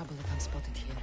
trouble if I'm spotted here.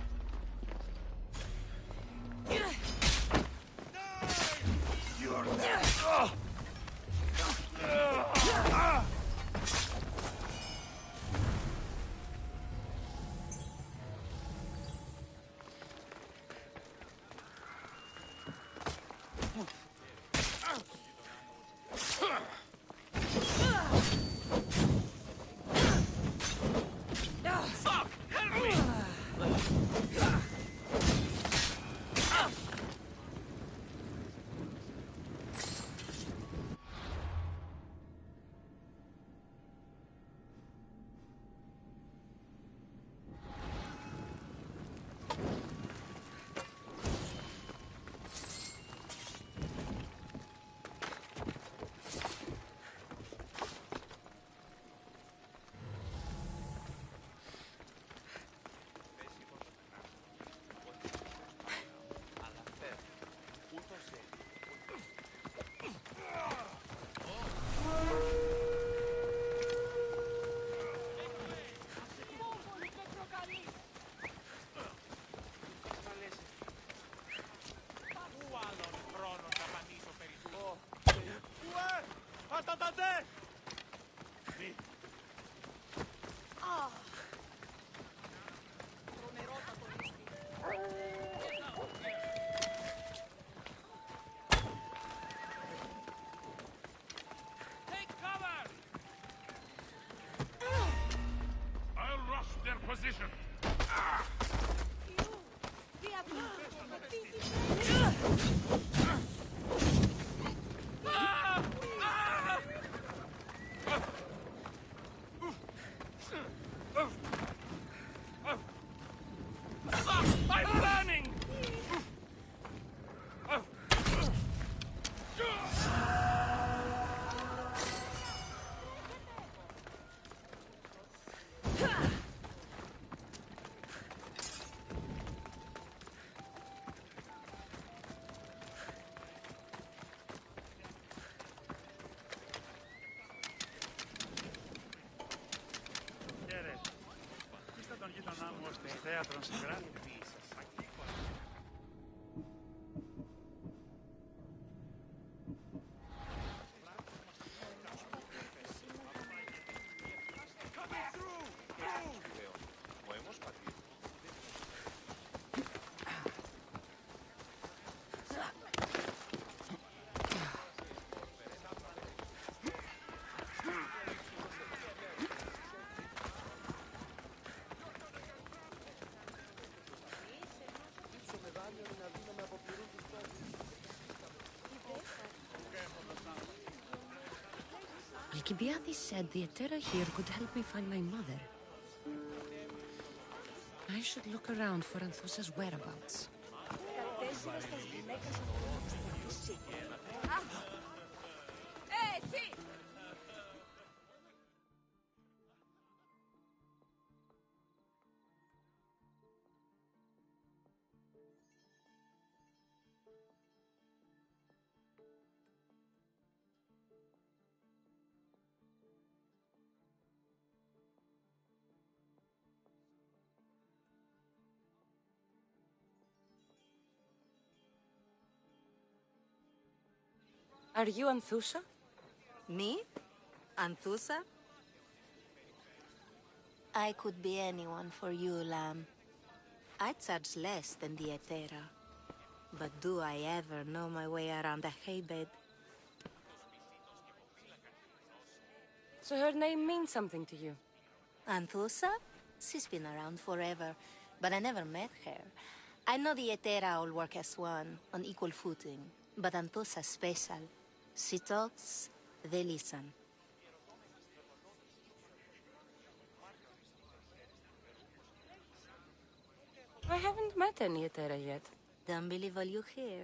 Position. I'm burning. Θέατρο συγγράφει. Alcibiades said the Etera here could help me find my mother. I should look around for Anthusa's whereabouts. Are you Anthusa? Me? Anthusa? I could be anyone for you, Lamb. I charge less than the Etera. But do I ever know my way around a haybed? So her name means something to you? Anthusa? She's been around forever, but I never met her. I know the Etera all work as one, on equal footing. But Anthusa's special. She talks, they listen. I haven't met any Etera yet. Don't believe all you hear.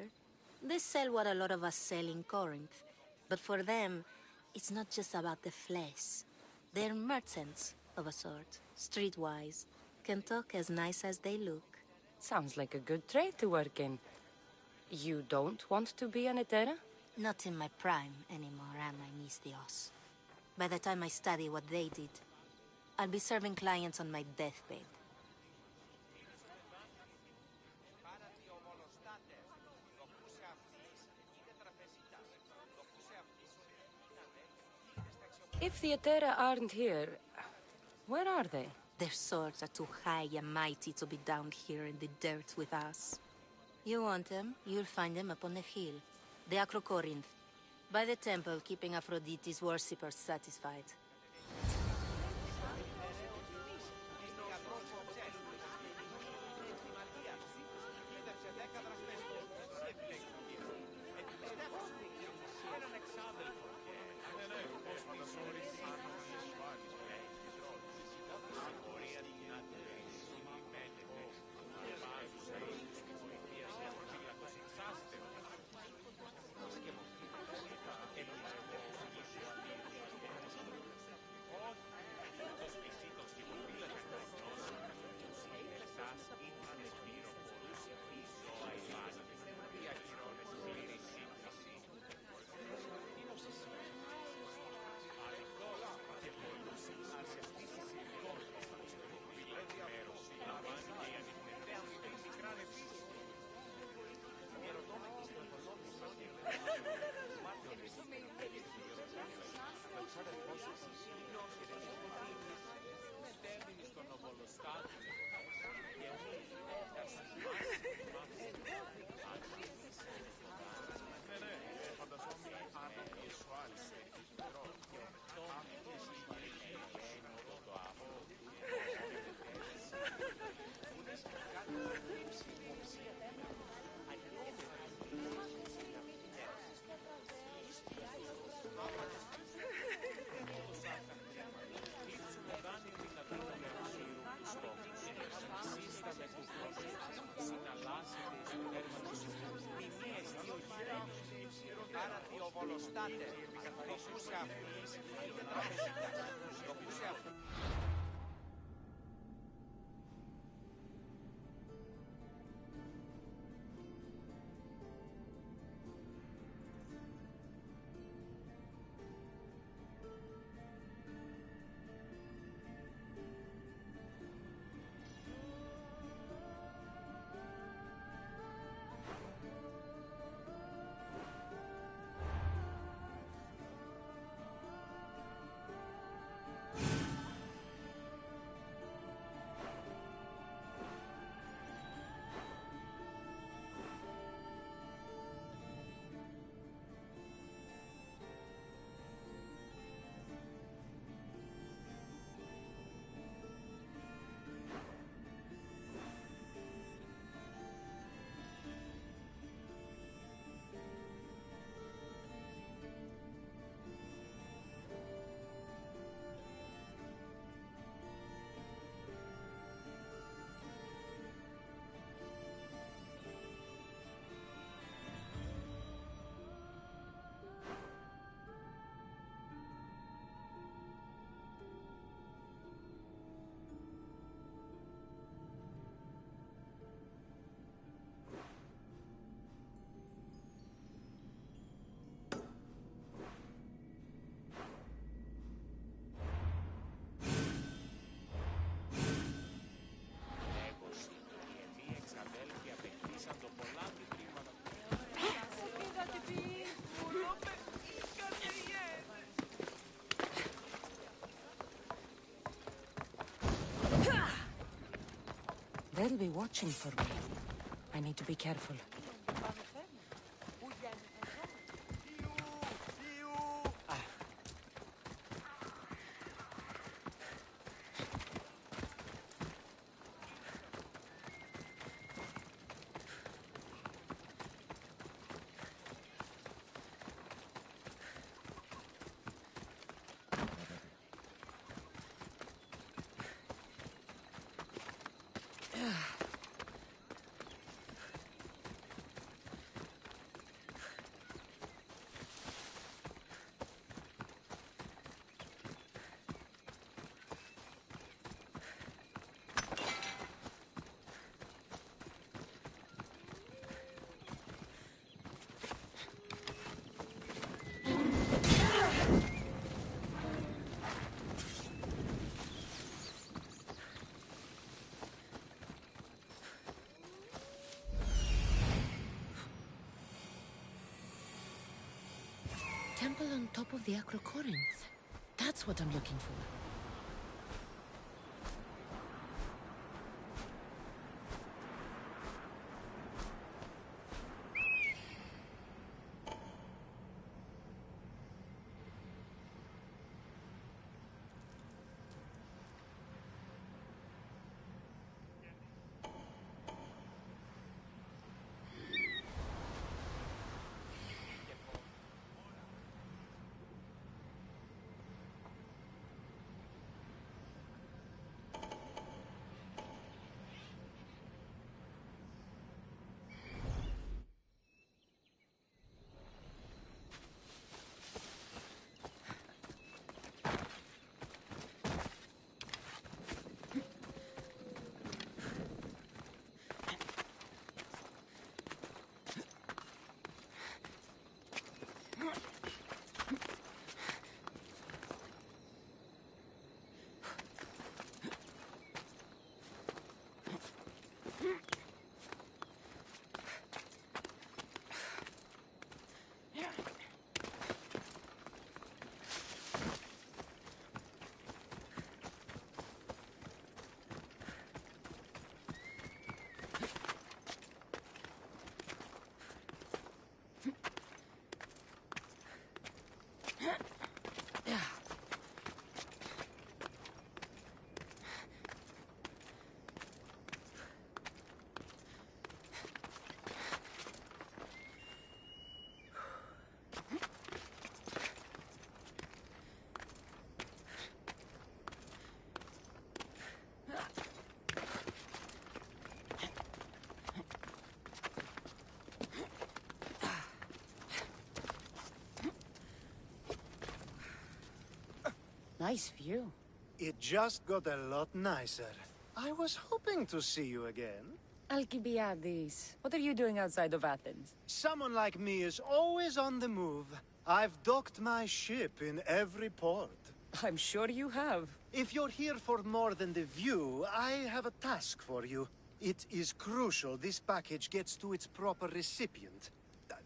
They sell what a lot of us sell in Corinth. But for them, it's not just about the flesh. They're merchants, of a sort, streetwise. Can talk as nice as they look. Sounds like a good trade to work in. You don't want to be an Etera? Not in my prime anymore, am I, Miss Dios? By the time I study what they did, I'll be serving clients on my deathbed. If the Etera aren't here, where are they? Their swords are too high and mighty to be down here in the dirt with us. You want them, you'll find them up on the hill. The Acrocorinth. By the temple, keeping Aphrodite's worshippers satisfied. They'll be watching for me. I need to be careful. Temple on top of the Acrocorinth. That's what I'm looking for. Nice view. It just got a lot nicer. I was hoping to see you again. Alcibiades, what are you doing outside of Athens? Someone like me is always on the move. I've docked my ship in every port. I'm sure you have. If you're here for more than the view, I have a task for you. It is crucial this package gets to its proper recipient.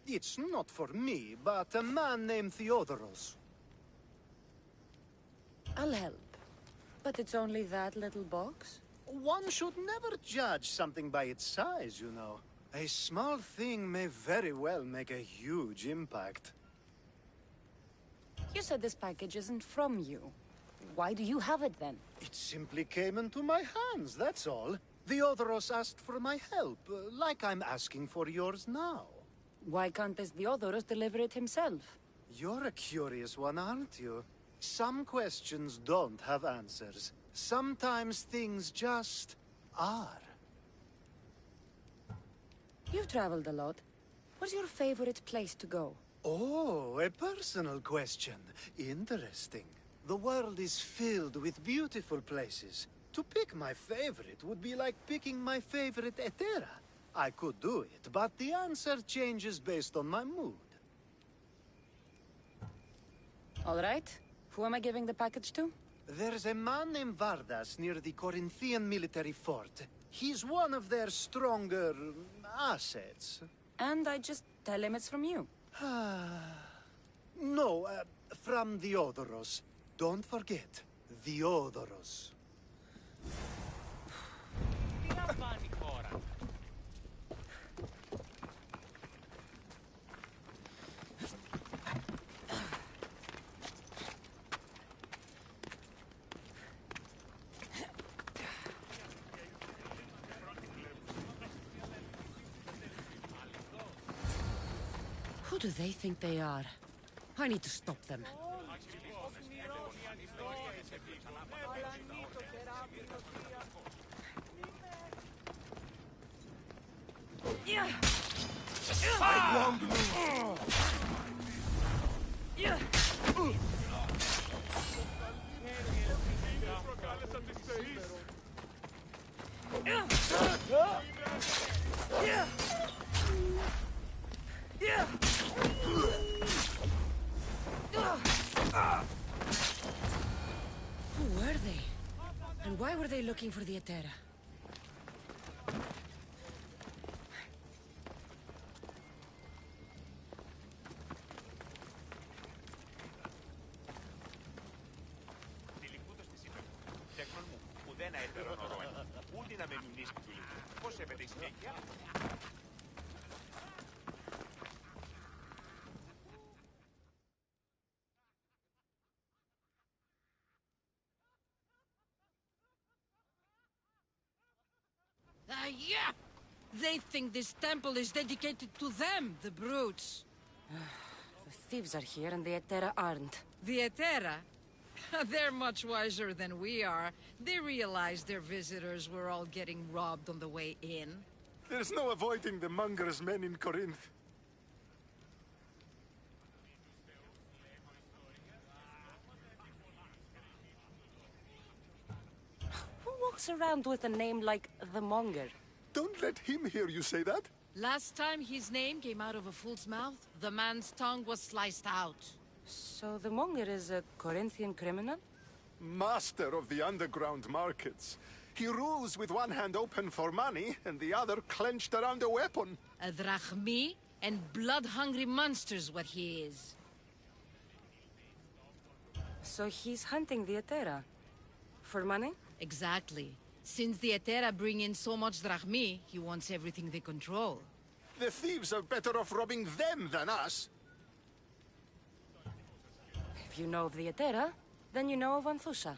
It's not for me, but a man named Theodoros. I'll help. But it's only that little box? One should never judge something by its size, you know. A small thing may very well make a huge impact. You said this package isn't from you. Why do you have it then? It simply came into my hands, that's all. Theodoros asked for my help, like I'm asking for yours now. Why can't this Theodoros deliver it himself? You're a curious one, aren't you? Some questions don't have answers. Sometimes things just are. You've traveled a lot. What's your favorite place to go? Oh, a personal question. Interesting. The world is filled with beautiful places. To pick my favorite would be like picking my favorite Etera. I could do it, but the answer changes based on my mood. All right. Who am I giving the package to? There's a man named Vardas near the Corinthian military fort. He's one of their stronger assets. And I just tell him it's from you. No, from Theodoros. Don't forget, Theodoros. Who do they think they are? I need to stop them. I won't move. Who were they? And why were they looking for the Etera? Yeah! They think this temple is dedicated to them, the brutes. The thieves are here and the Etera aren't. The Etera? They're much wiser than we are. They realized their visitors were all getting robbed on the way in. There's no avoiding the monger's men in Corinth. Who walks around with a name like the Monger? Don't let him hear you say that. Last time his name came out of a fool's mouth, the man's tongue was sliced out. So the Monger is a Corinthian criminal? Master of the underground markets. He rules with one hand open for money and the other clenched around a weapon. A drachmi and blood-hungry monster's what he is. So he's hunting the Etera. For money? Exactly. Since the Etera bring in so much drachmi, he wants everything they control. The thieves are better off robbing them than us. If you know of the Etera, then you know of Anthusha.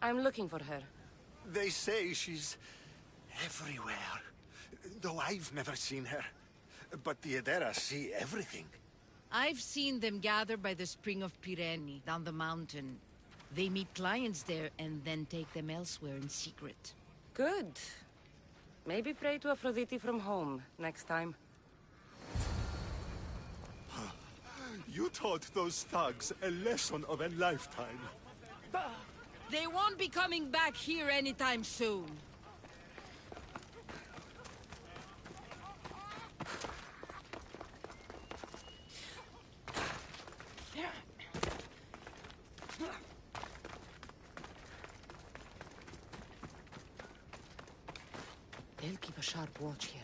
I'm looking for her. They say she's everywhere. Though I've never seen her. But the Edera see everything. I've seen them gather by the spring of Pirene, down the mountain. They meet clients there and then take them elsewhere in secret. Good. Maybe pray to Aphrodite from home next time. You taught those thugs a lesson of a lifetime. They won't be coming back here anytime soon. They'll keep a sharp watch here.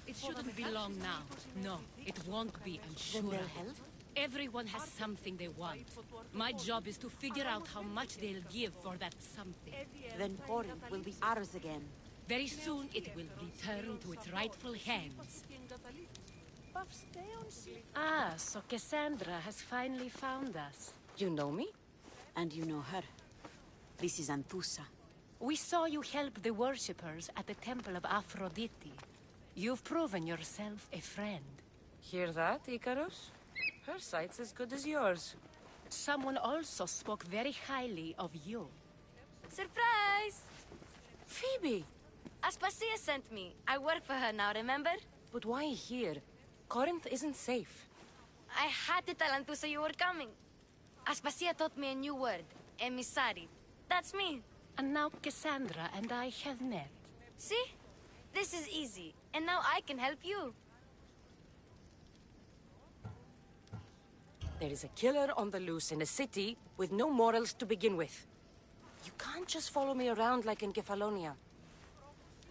It shouldn't be long now. No, it won't be, I'm sure. Then they'll help? Everyone has something they want. My job is to figure out how much they'll give for that something. Then Corinth will be ours again. Very soon it will return to its rightful hands. Ah, so Cassandra has finally found us. You know me? And you know her. This is Anthusa. We saw you help the worshippers at the temple of Aphrodite. You've proven yourself a friend. Hear that, Icarus? Her sight's as good as yours. Someone also spoke very highly of you. Surprise! Phoebe! Aspasia sent me. I work for her now, remember? But why here? Corinth isn't safe. I had to tell Antusa you were coming. Aspasia taught me a new word. Emissary. That's me. And now Cassandra and I have met. See? This is easy. And now I can help you. There is a killer on the loose in a city with no morals to begin with. You can't just follow me around like in Kefalonia.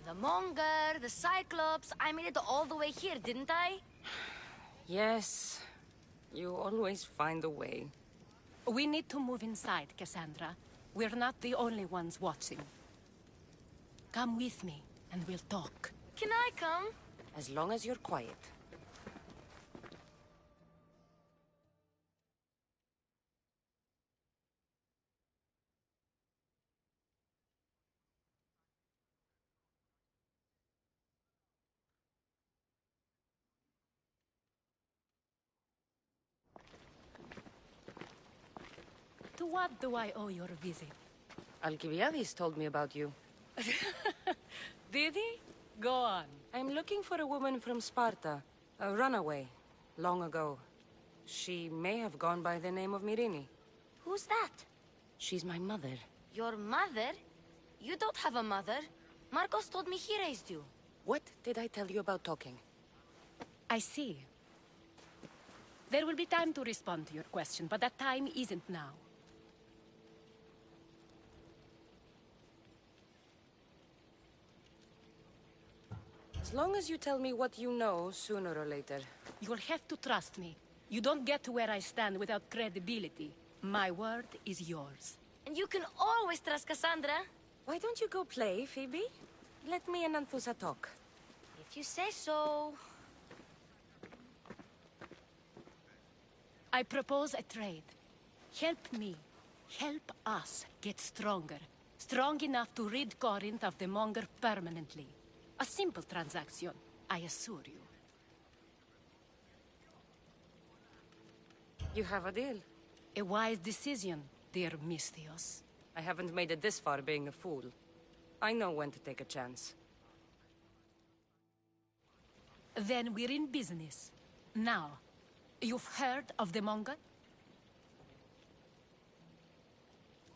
The Monger, the Cyclops. I made it all the way here, didn't I? Yes. You always find a way. We need to move inside, Cassandra. We're not the only ones watching. Come with me, and we'll talk. Can I come? As long as you're quiet. To what do I owe your visit? Alcibiades told me about you. Did he? Go on. I'm looking for a woman from Sparta. A runaway. Long ago. She may have gone by the name of Mirini. Who's that? She's my mother. Your mother? You don't have a mother. Marcos told me he raised you. What did I tell you about talking? I see. There will be time to respond to your question, but that time isn't now. As long as you tell me what you know, sooner or later. You'll have to trust me. You don't get to where I stand without credibility. My word is yours. And you can always trust Cassandra. Why don't you go play, Phoebe? Let me and Anthusa talk. If you say so. I propose a trade. Help me. Help us get stronger. Strong enough to rid Corinth of the Monger permanently. A simple transaction, I assure you. You have a deal. A wise decision, dear Misthios. I haven't made it this far being a fool. I know when to take a chance. Then we're in business. Now, you've heard of the Monger?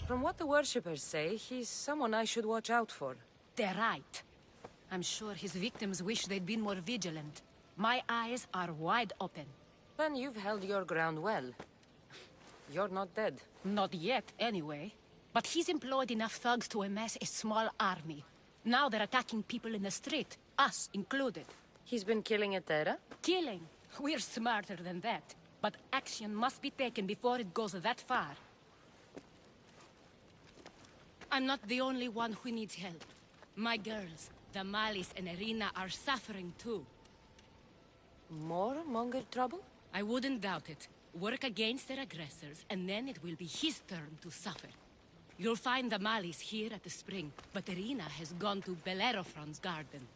From what the worshippers say, he's someone I should watch out for. They're right. I'm sure his victims wish they'd been more vigilant. My eyes are wide open. Then you've held your ground well. You're not dead. Not yet, anyway. But he's employed enough thugs to amass a small army. Now they're attacking people in the street, us included. He's been killing Etera? Killing. We're smarter than that. But action must be taken before it goes that far. I'm not the only one who needs help. My girls, Damalis and Irina, are suffering too. More Monger trouble? I wouldn't doubt it. Work against their aggressors, and then it will be his turn to suffer. You'll find Damalis here at the spring, but Irina has gone to Bellerophon's garden.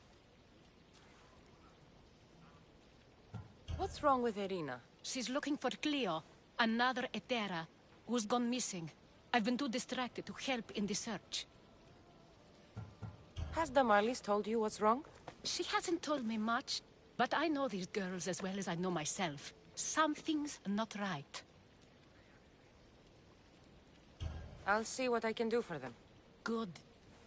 What's wrong with Irina? She's looking for Cleo, another Etera, who's gone missing. I've been too distracted to help in the search. Has Damalis told you what's wrong? She hasn't told me much, but I know these girls as well as I know myself. Something's not right. I'll see what I can do for them. Good.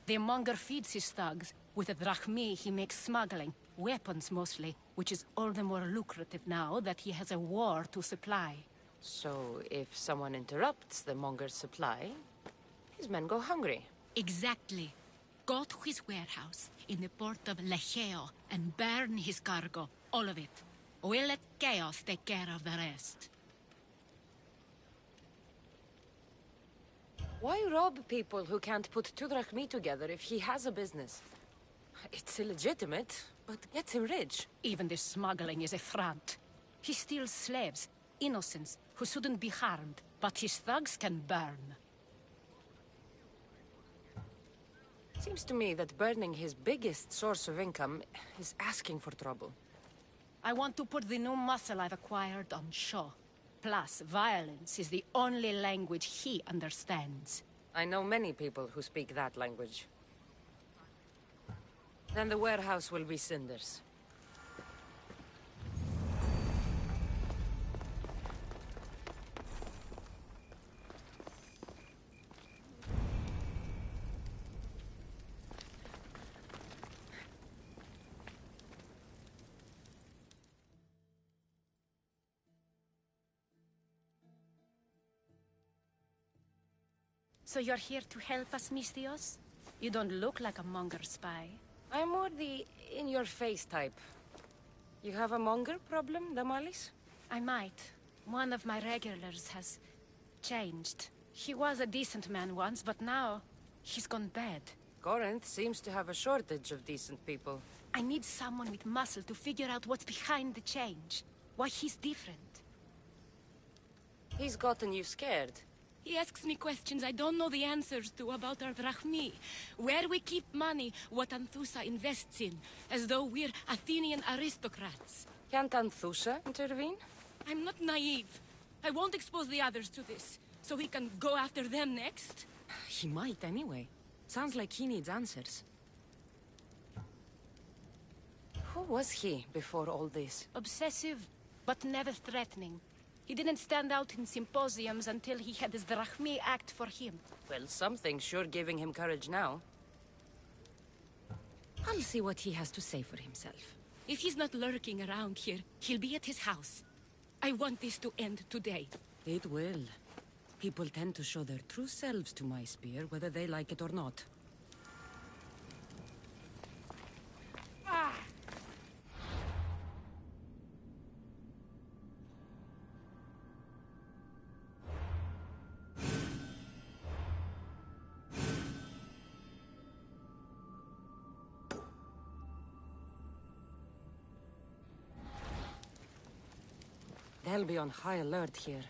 The Monger feeds his thugs. With the drachmi, he makes smuggling. Weapons, mostly. Which is all the more lucrative now that he has a war to supply. So, if someone interrupts the Monger's supply, his men go hungry. Exactly. Go to his warehouse in the port of Lecheo and burn his cargo. All of it. We'll let Chaos take care of the rest. Why rob people who can't put two drachmi together if he has a business? It's illegitimate, but gets him rich. Even the smuggling is a front. He steals slaves, innocents, who shouldn't be harmed, but his thugs can burn. Seems to me that burning his biggest source of income is asking for trouble. I want to put the new muscle I've acquired on show. Plus, violence is the only language he understands. I know many people who speak that language. Then the warehouse will be cinders. So you're here to help us, Misthios? You don't look like a Monger spy. I'm more the in-your-face type. You have a Monger problem, Damalis? I might. One of my regulars has changed. He was a decent man once, but now he's gone bad. Corinth seems to have a shortage of decent people. I need someone with muscle to figure out what's behind the change. Why he's different. He's gotten you scared. He asks me questions I don't know the answers to about our drachmi. Where we keep money, what Anthusa invests in. As though we're Athenian aristocrats. Can't Anthusa intervene? I'm not naive. I won't expose the others to this. So he can go after them next? He might anyway. Sounds like he needs answers. How was he before all this? Obsessive, but never threatening. He didn't stand out in symposiums until he had his Drachmi act for him. Well, something's sure giving him courage now. I'll see what he has to say for himself. If he's not lurking around here, he'll be at his house. I want this to end today. It will. People tend to show their true selves to my spear, whether they like it or not. They'll be on high alert here.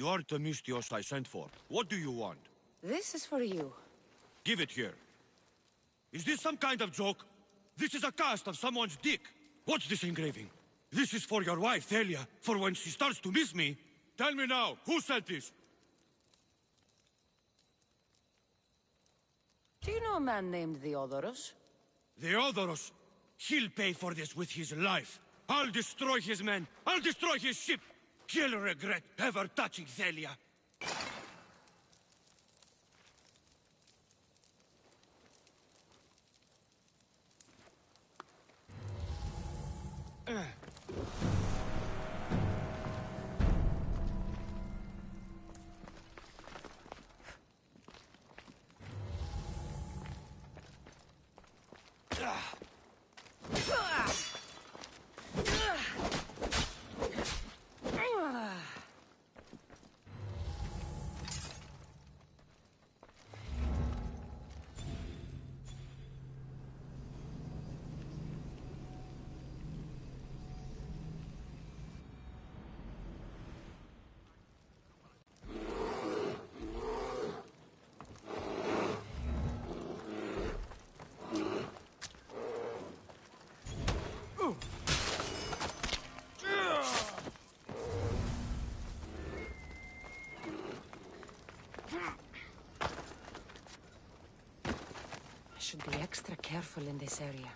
You are Themistios I sent for. What do you want? This is for you. Give it here. Is this some kind of joke? This is a cast of someone's dick. What's this engraving? This is for your wife, Thalia, for when she starts to miss me. Tell me now, who sent this? Do you know a man named Theodoros? Theodoros? He'll pay for this with his life. I'll destroy his men. I'll destroy his ship. He'll regret ever touching Thalia. should be extra careful in this area.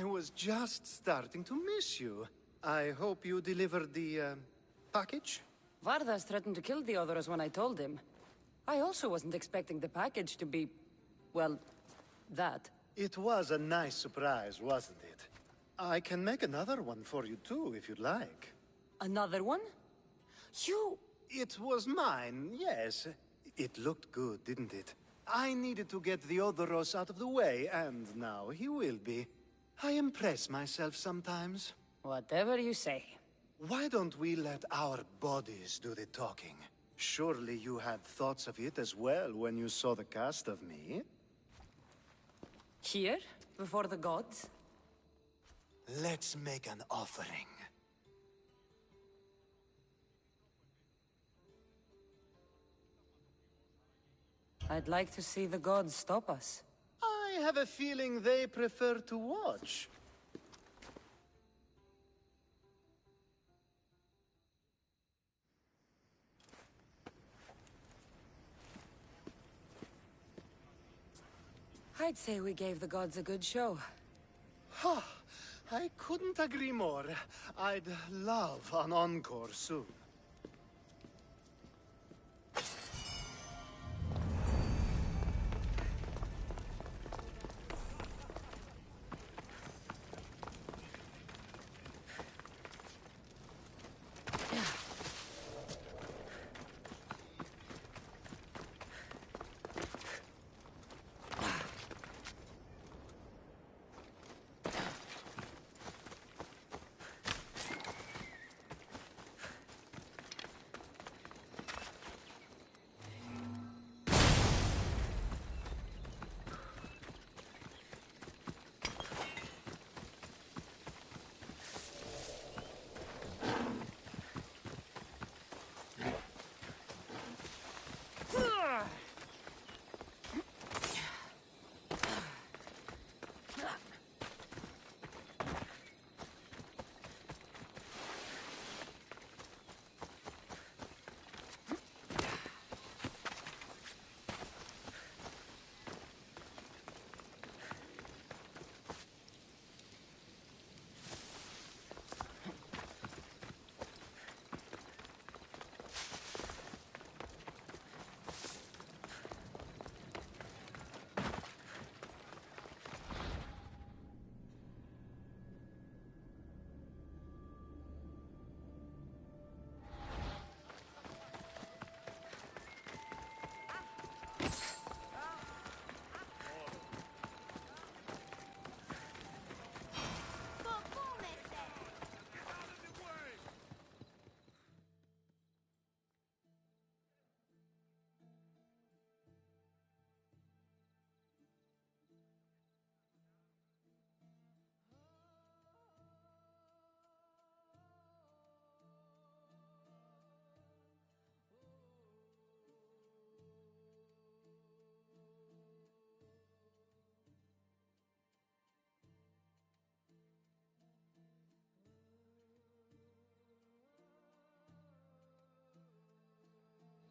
I was just starting to miss you. I hope you delivered the, package? Vardas threatened to kill the others when I told him. I also wasn't expecting the package to be... well, that. It was a nice surprise, wasn't it? I can make another one for you too, if you'd like. Another one? You... It was mine, yes. It looked good, didn't it? I needed to get the Odoros out of the way, and now he will be. I impress myself sometimes. Whatever you say. Why don't we let our bodies do the talking? Surely you had thoughts of it as well when you saw the cast of me? Here? Before the gods? Let's make an offering. I'd like to see the gods stop us. I have a feeling they prefer to watch. I'd say we gave the gods a good show. Ha! I couldn't agree more. I'd love an encore soon.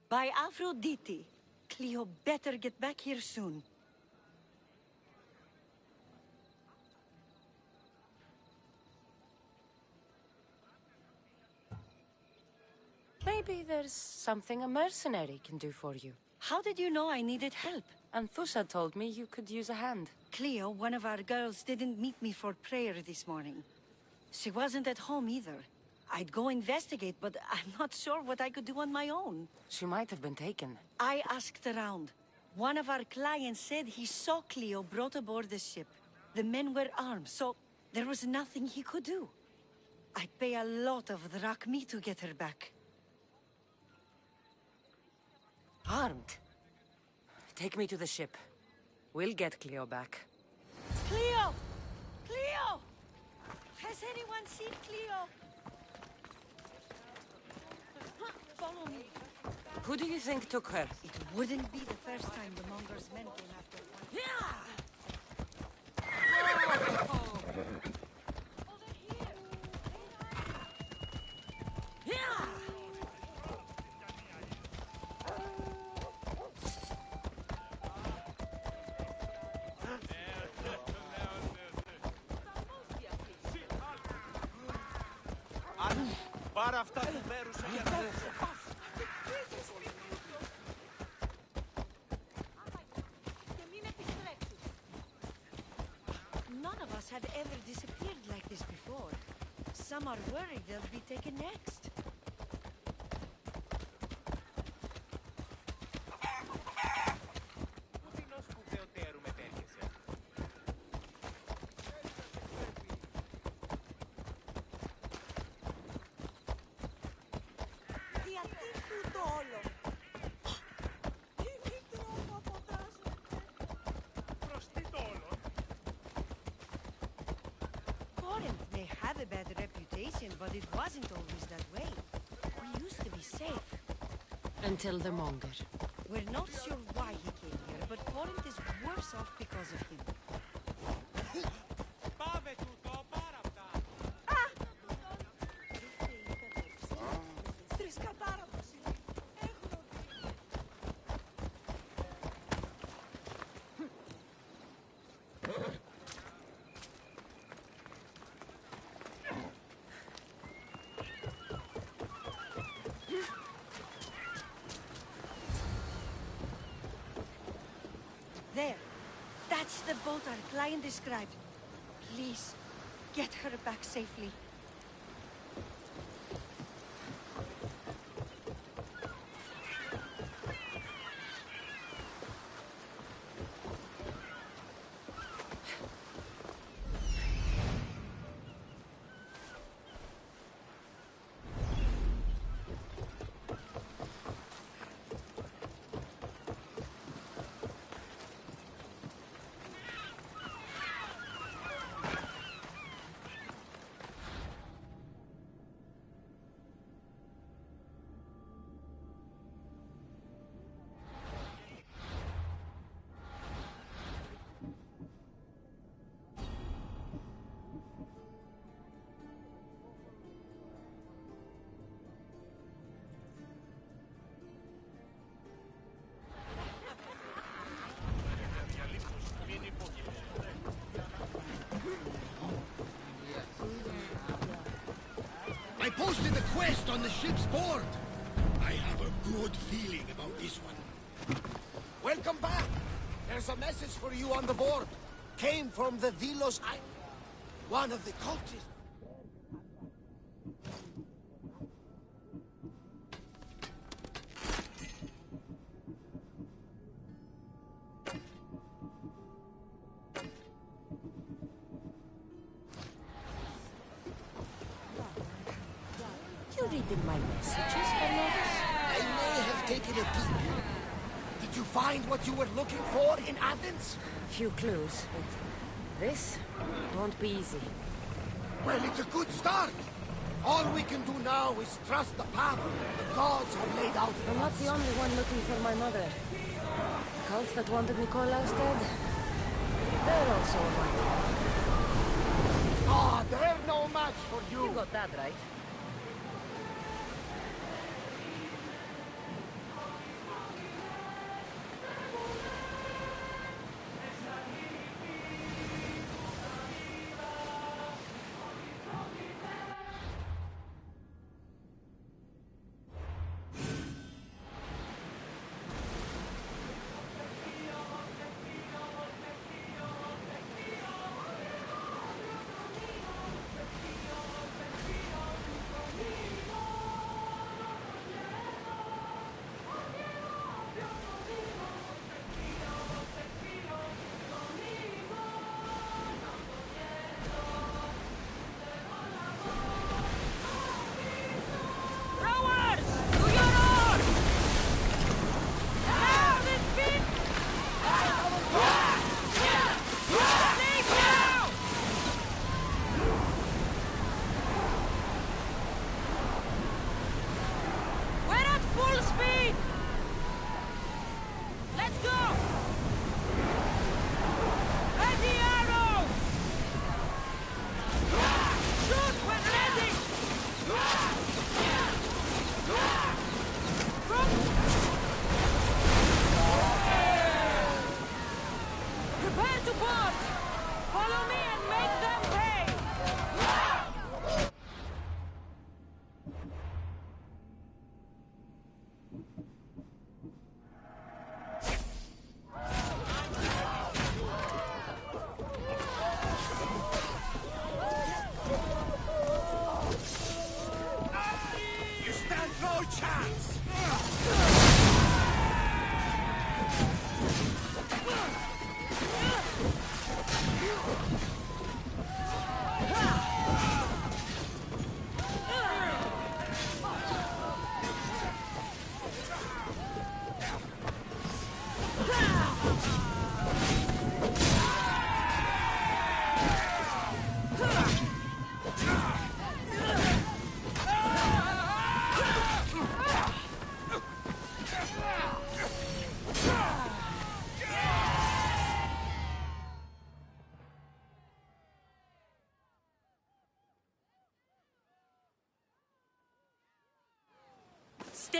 By Aphrodite. Cleo better get back here soon. Maybe there's something a mercenary can do for you. How did you know I needed help? Anthusa told me you could use a hand. Cleo, one of our girls, didn't meet me for prayer this morning. She wasn't at home either. I'd go investigate, but I'm not sure what I could do on my own. She might have been taken. I asked around. One of our clients said he saw Cleo brought aboard the ship. The men were armed, so there was nothing he could do. I'd pay a lot of drachmi to get her back. Armed? Take me to the ship. We'll get Cleo back. Cleo! Cleo! Has anyone seen Cleo? Follow me. Who do you think took her? It wouldn't be the first time the Monger's men came after one. Πάρα αυτά που μέρουσε για το... None of us had ever disappeared like this before. Some are worried they'll be taken next. Corinth may have a bad reputation, but it wasn't always that way. We used to be safe. Until the Monger. We're not sure why he came here, but Corinth is worse off because of him. There. That's the boat our client described. Please, get her back safely. I posted a quest on the ship's board. I have a good feeling about this one. Welcome back. There's a message for you on the board. Came from the Vilos one of the cultists. You reading my messages, Bernardus? I may have taken a peek. Did you find what you were looking for in Athens? Few clues, but this won't be easy. Well, it's a good start. All we can do now is trust the path the gods have laid out for I'm not us. the only one looking for my mother. The cult that wanted Nikolaus dead, they're also alive. Ah, they're no match for you. You got that right.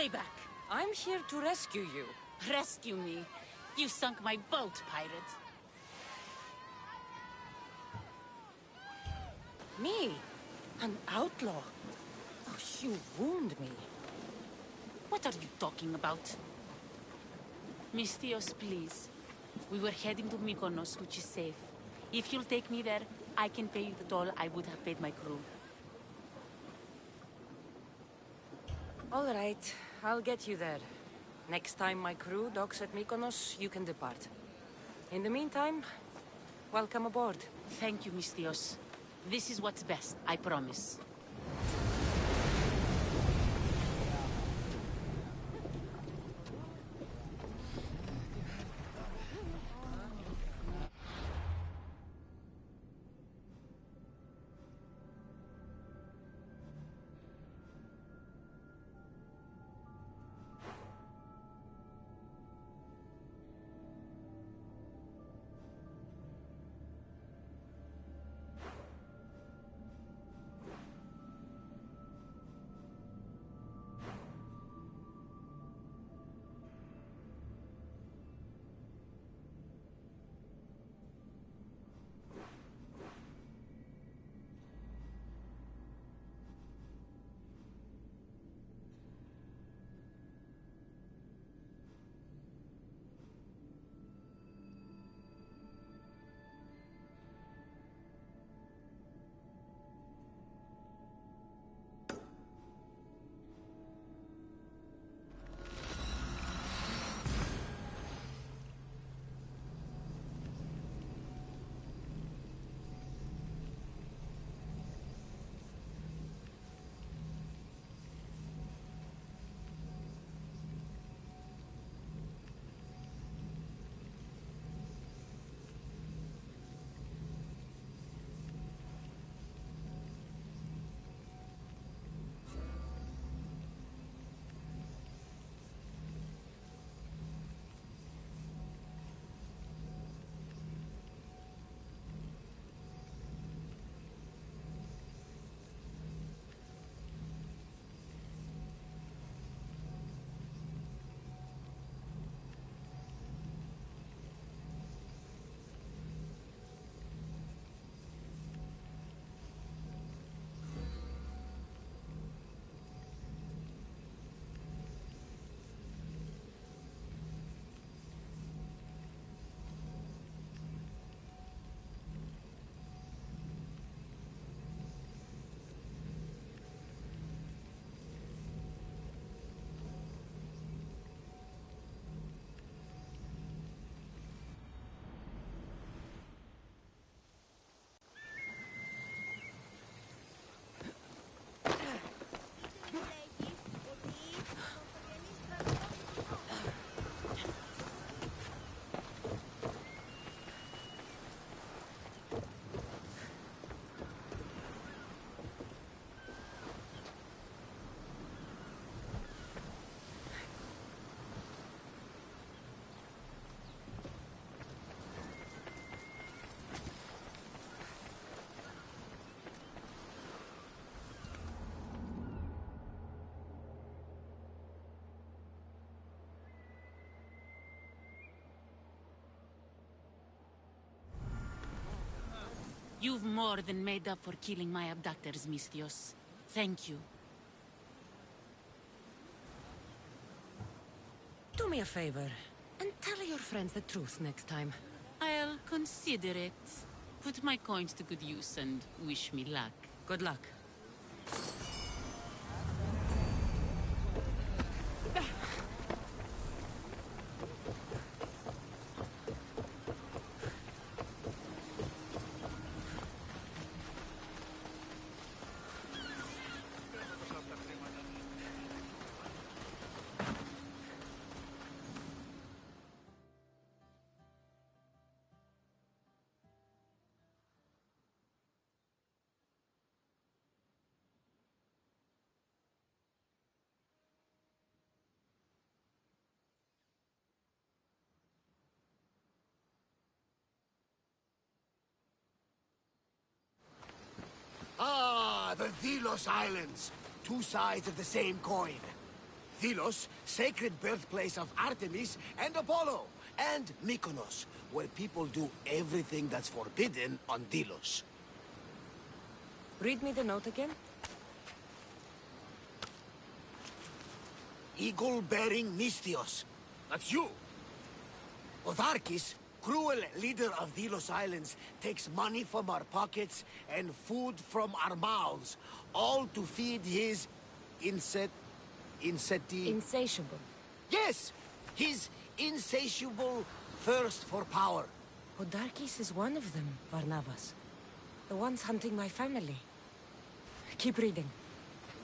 Stay back. I'm here to rescue you. Rescue me. You sunk my boat, pirate. Me? An outlaw? Oh, you wound me. What are you talking about? Mistios, please. We were heading to Mykonos, which is safe. If you'll take me there, I can pay you the toll I would have paid my crew. All right, I'll get you there. Next time my crew docks at Mykonos, you can depart. In the meantime, welcome aboard. Thank you, Mistios. This is what's best, I promise. You've more than made up for killing my abductors, Mistios. Thank you. Do me a favor, and tell your friends the truth next time. I'll consider it. Put my coins to good use and wish me luck. Good luck. Ah, the Delos Islands. Two sides of the same coin. Delos, sacred birthplace of Artemis and Apollo, and Mykonos, where people do everything that's forbidden on Delos. Read me the note again. Eagle-bearing Misthios. That's you. Otharkis, cruel leader of Delos Islands, takes money from our pockets and food from our mouths, all to feed his Insatiable. Yes! His insatiable thirst for power. Odarkis is one of them, Varnavas. The ones hunting my family. Keep reading.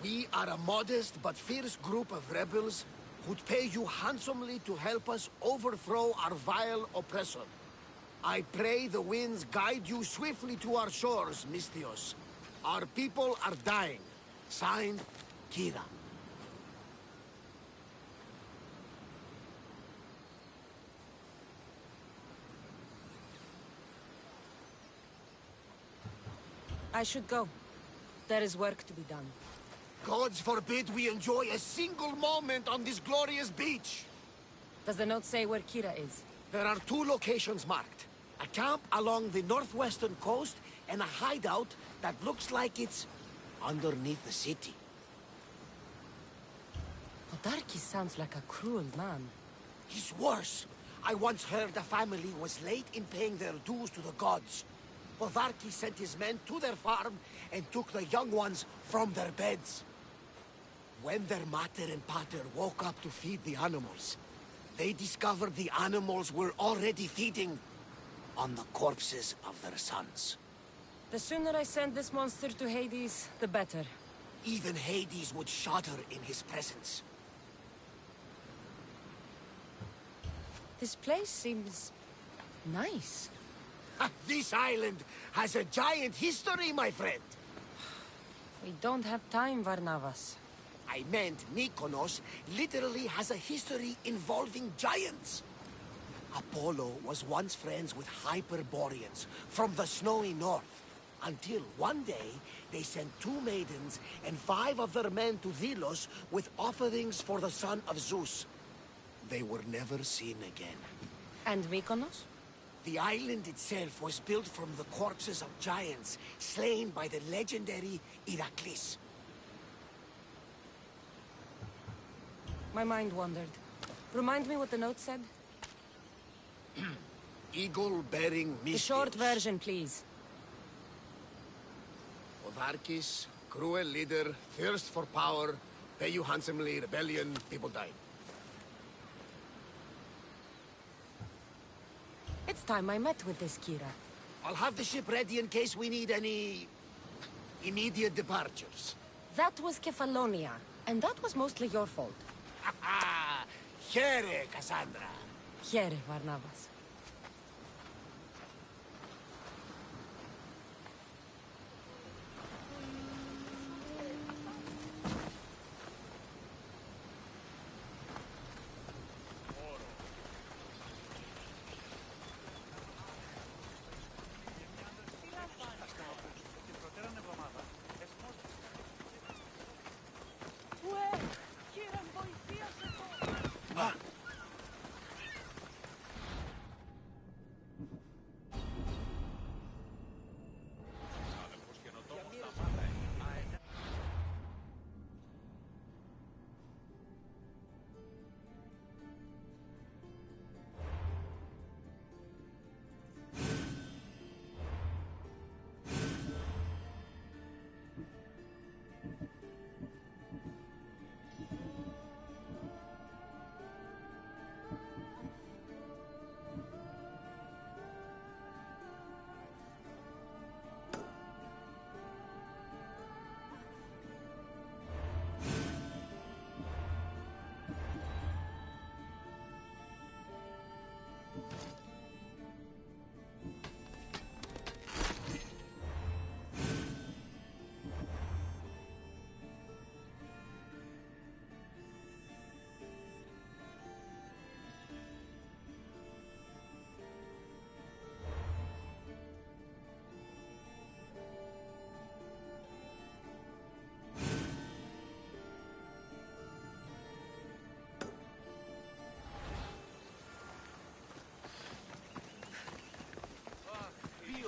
We are a modest but fierce group of rebels who'd pay you handsomely to help us overthrow our vile oppressor. I pray the winds guide you swiftly to our shores, Misthios. Our people are dying. Signed, Kira. I should go. There is work to be done. Gods forbid we enjoy a single moment on this glorious beach! Does the note say where Kira is? There are 2 locations marked. A camp along the northwestern coast, and a hideout that looks like it's underneath the city. Odarkis sounds like a cruel man. He's worse. I once heard a family was late in paying their dues to the gods. Otharkis sent his men to their farm and took the young ones from their beds. When their mater and pater woke up to feed the animals, they discovered the animals were already feeding on the corpses of their sons. The sooner I send this monster to Hades, the better. Even Hades would shudder in his presence. This place seems nice. This island has a giant history, my friend. We don't have time, Varnavas. I meant Mykonos literally has a history involving giants. Apollo was once friends with Hyperboreans from the snowy north, until one day they sent 2 maidens and 5 of their men to Delos with offerings for the son of Zeus. They were never seen again. And Mykonos? The island itself was built from the corpses of giants slain by the legendary Iraklis. My mind wandered. Remind me what the note said? Eagle-bearing Misthios. The short version, please. Otharkis, cruel leader, thirst for power, pay you handsomely, rebellion, people die. It's time I met with this Kira. I'll have the ship ready in case we need any immediate departures. That was Kefalonia, and that was mostly your fault. Ha ha! Here, Cassandra. Here, Varnavas.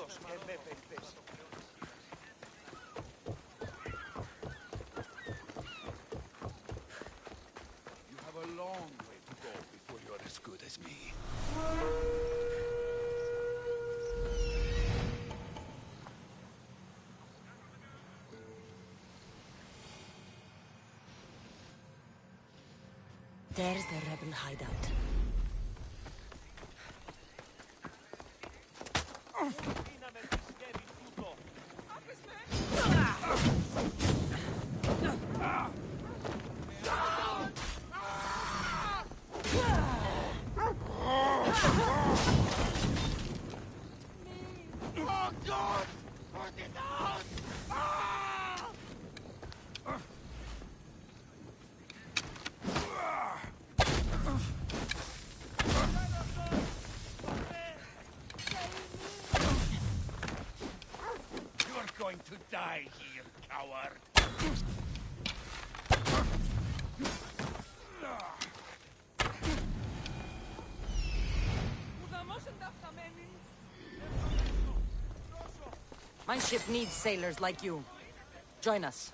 You have a long way to go before you're as good as me. There's the rebel hideout. Oh God! Put it out! You're going to die here, coward! My ship needs sailors like you. Join us.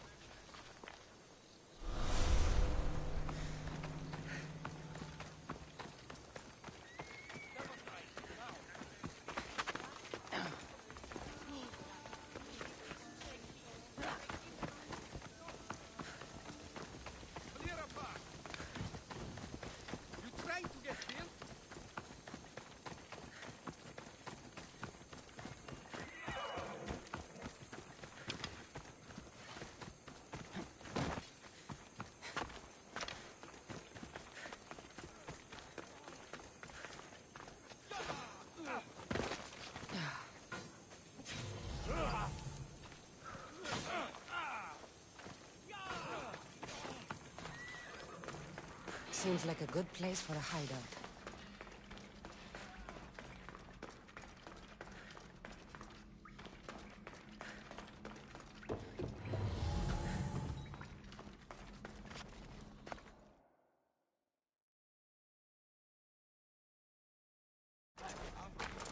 You trying to get killed? Seems like a good place for a hideout.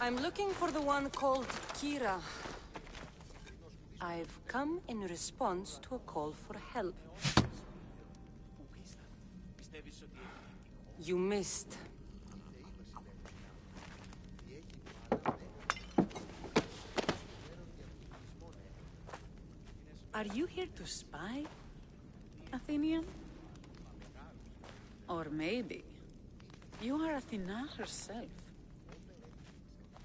I'm looking for the one called Kira. I've come in response to a call for help. You missed. Are you here to spy, Athenian? Or maybe you are Athena herself,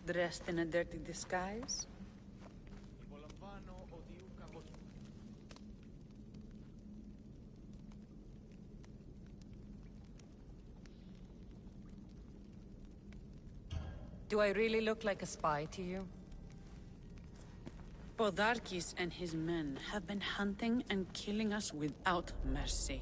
dressed in a dirty disguise? Do I really look like a spy to you? Podarkis and his men have been hunting and killing us without mercy.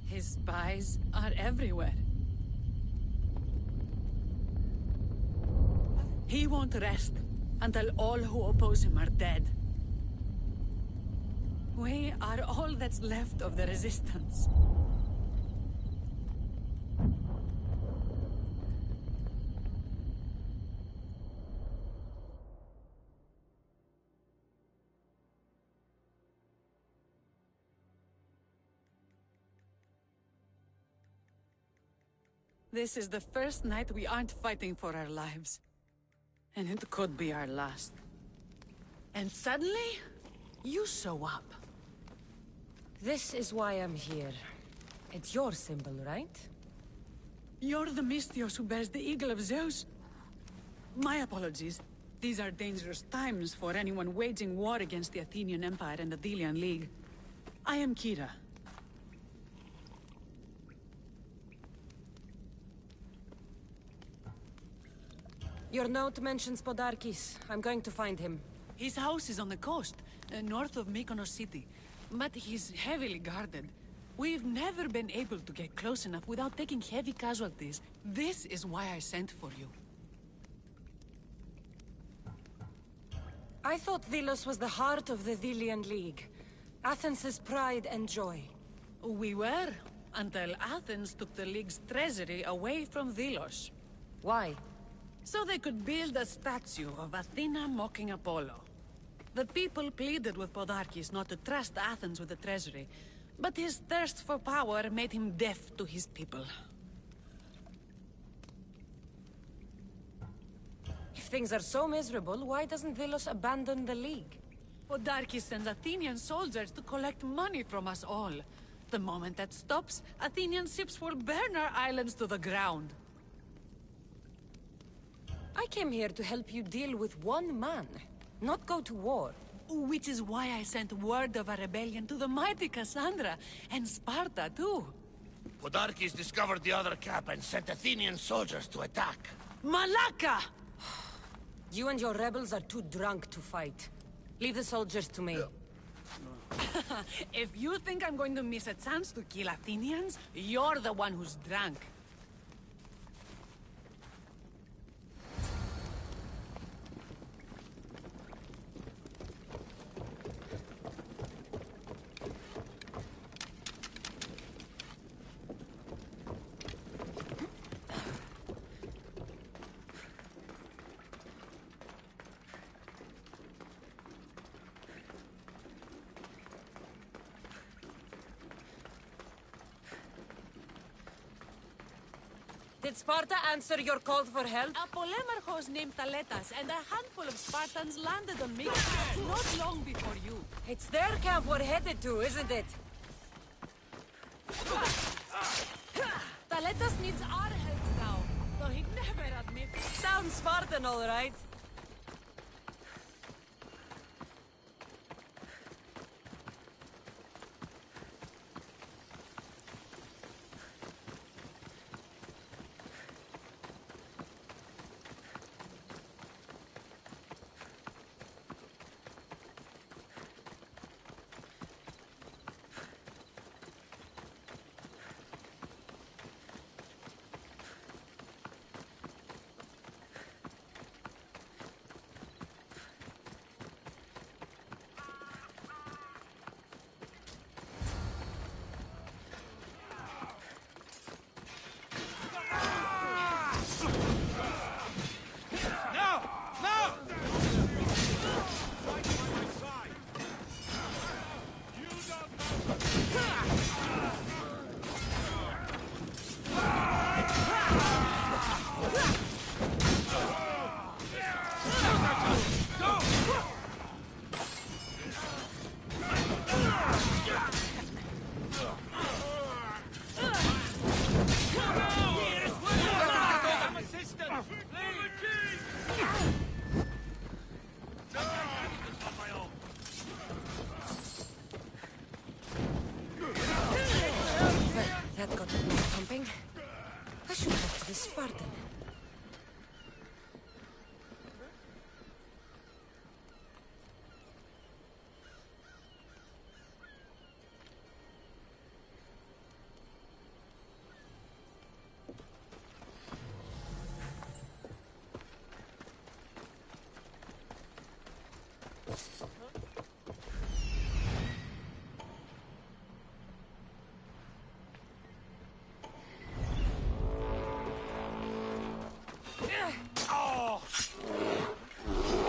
His spies are everywhere. He won't rest until all who oppose him are dead. We are all that's left of the resistance. This is the first night we aren't fighting for our lives. And it could be our last. And suddenly, you show up. This is why I'm here. It's your symbol, right? You're the Mystios who bears the eagle of Zeus? My apologies. These are dangerous times for anyone waging war against the Athenian Empire and the Delian League. I am Kira. Your note mentions Podarkis. I'm going to find him. His house is on the coast, north of Mykonos city. But he's heavily guarded. We've never been able to get close enough without taking heavy casualties. This is why I sent for you. I thought Delos was the heart of the Delian League. Athens' pride and joy. We were, until Athens took the League's treasury away from Delos. Why? So they could build a statue of Athena mocking Apollo. The people pleaded with Podarkes not to trust Athens with the treasury, but his thirst for power made him deaf to his people. If things are so miserable, why doesn't Delos abandon the League? Podarkes sends Athenian soldiers to collect money from us all. The moment that stops, Athenian ships will burn our islands to the ground. I came here to help you deal with one man, not go to war. Which is why I sent word of a rebellion to the mighty Cassandra, and Sparta too. Podarkes discovered the other cap and sent Athenian soldiers to attack. Malaka! You and your rebels are too drunk to fight. Leave the soldiers to me. If you think I'm going to miss a chance to kill Athenians, you're the one who's drunk. Did Sparta answer your call for help? A polemarchos named Thaletas and a handful of Spartans landed on Mykonos not long before you. It's their camp we're headed to, isn't it? Thaletas needs our help now, though he'd never admit it. Sounds Spartan, all right. That got me pumping. I should talk to the Spartan.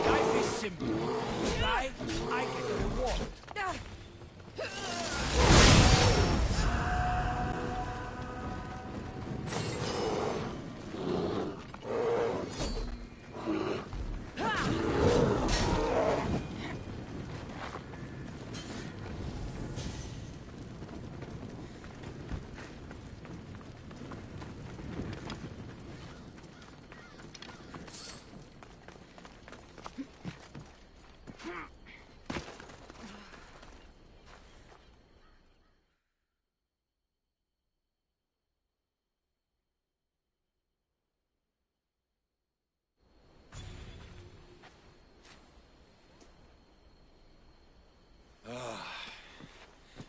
Life is simple. Die, I get a reward.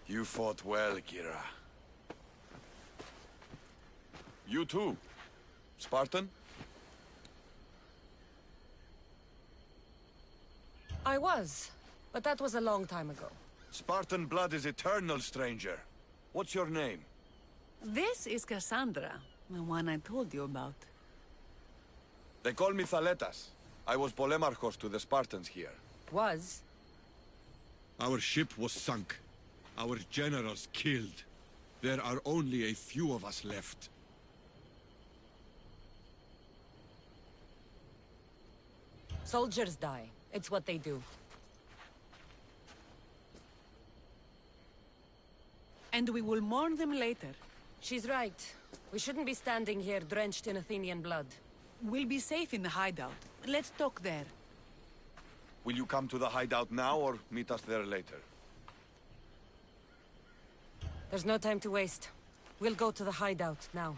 You fought well, Kira. You too. Spartan? I was, but that was a long time ago. Spartan blood is eternal, stranger. What's your name? This is Cassandra, the one I told you about. They call me Thaletas. I was Polemarchos to the Spartans here. Was? Our ship was sunk. Our generals killed. There are only a few of us left. Soldiers die. It's what they do. And we will mourn them later. She's right. We shouldn't be standing here drenched in Athenian blood. We'll be safe in the hideout. Let's talk there. Will you come to the hideout now or meet us there later? There's no time to waste. We'll go to the hideout now.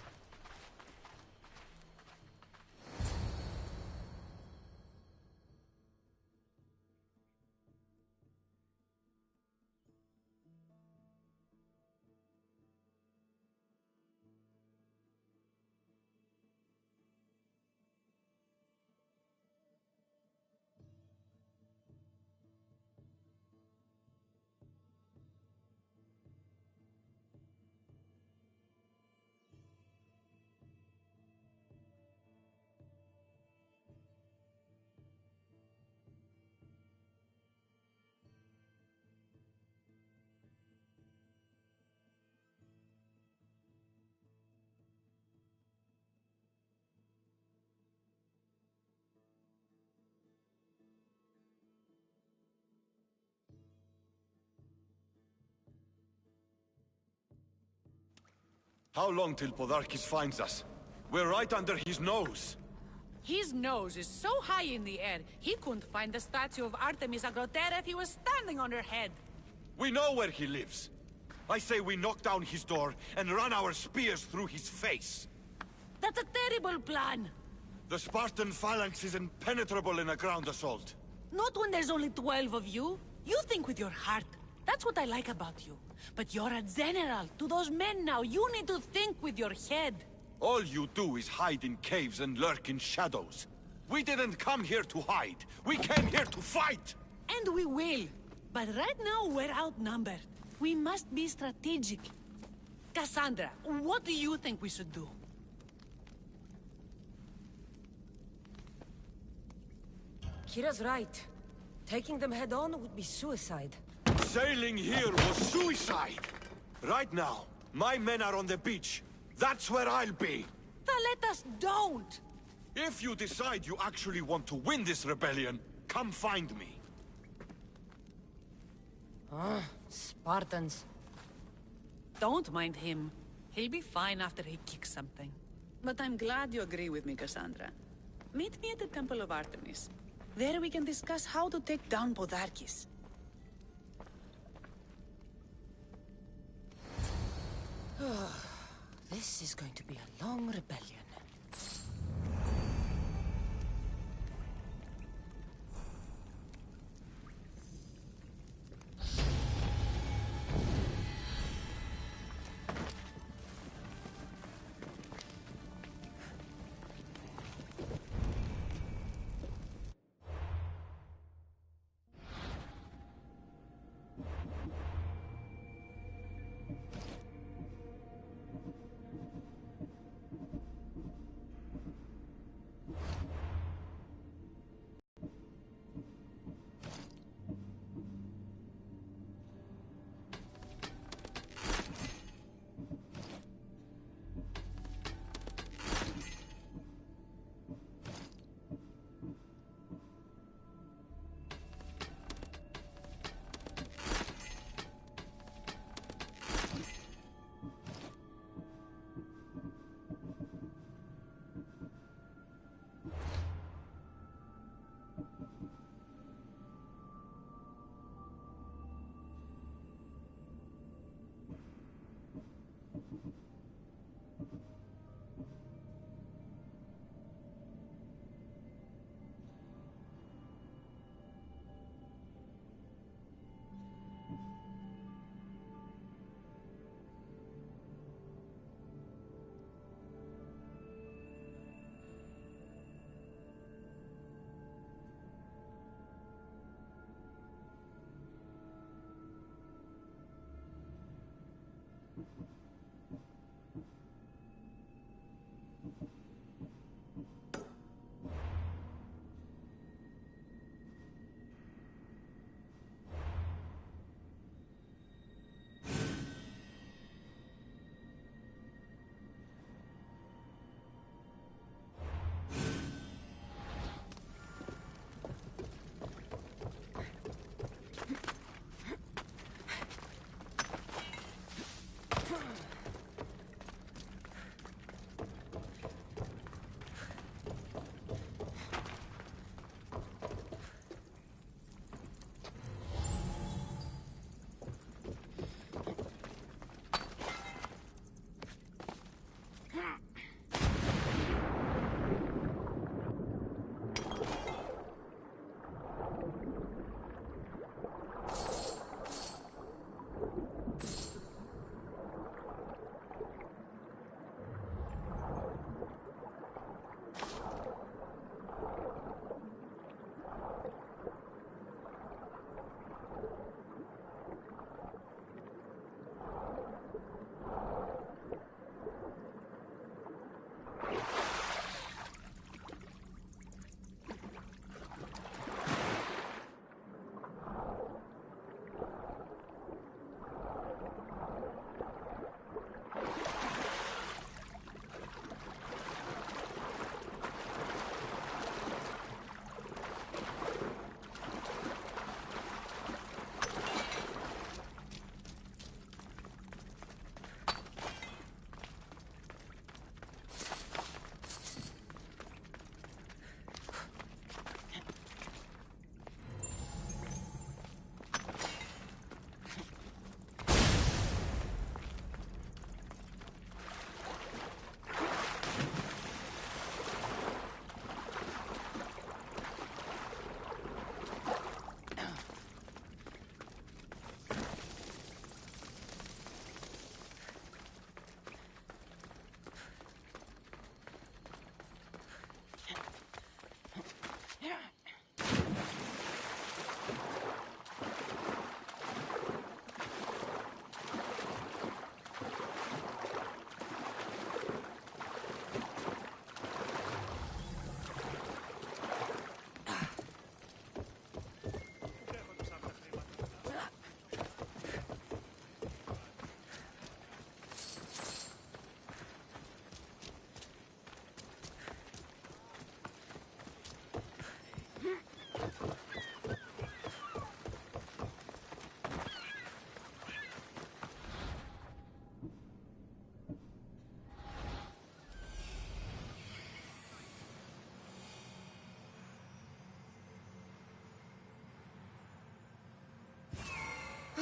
How long till Podarkis finds us? We're right under his nose. His nose is so high in the air, he couldn't find the statue of Artemis Agrotera if he was standing on her head. We know where he lives. I say we knock down his door and run our spears through his face. That's a terrible plan. The Spartan phalanx is impenetrable in a ground assault. Not when there's only 12 of you. You think with your heart. That's what I like about you. But you're a general. To those men now, you need to think with your head. All you do is hide in caves and lurk in shadows. We didn't come here to hide. We came here to fight! And we will. But right now, we're outnumbered. We must be strategic. Cassandra, what do you think we should do? Kira's right. Taking them head-on would be suicide. Sailing here was suicide! Right now, my men are on the beach. That's where I'll be! Thaletas, don't! If you decide you actually want to win this rebellion, come find me. Ah, Spartans. Don't mind him. He'll be fine after he kicks something. But I'm glad you agree with me, Cassandra. Meet me at the Temple of Artemis. There we can discuss how to take down Podarkis. This is going to be a long rebellion.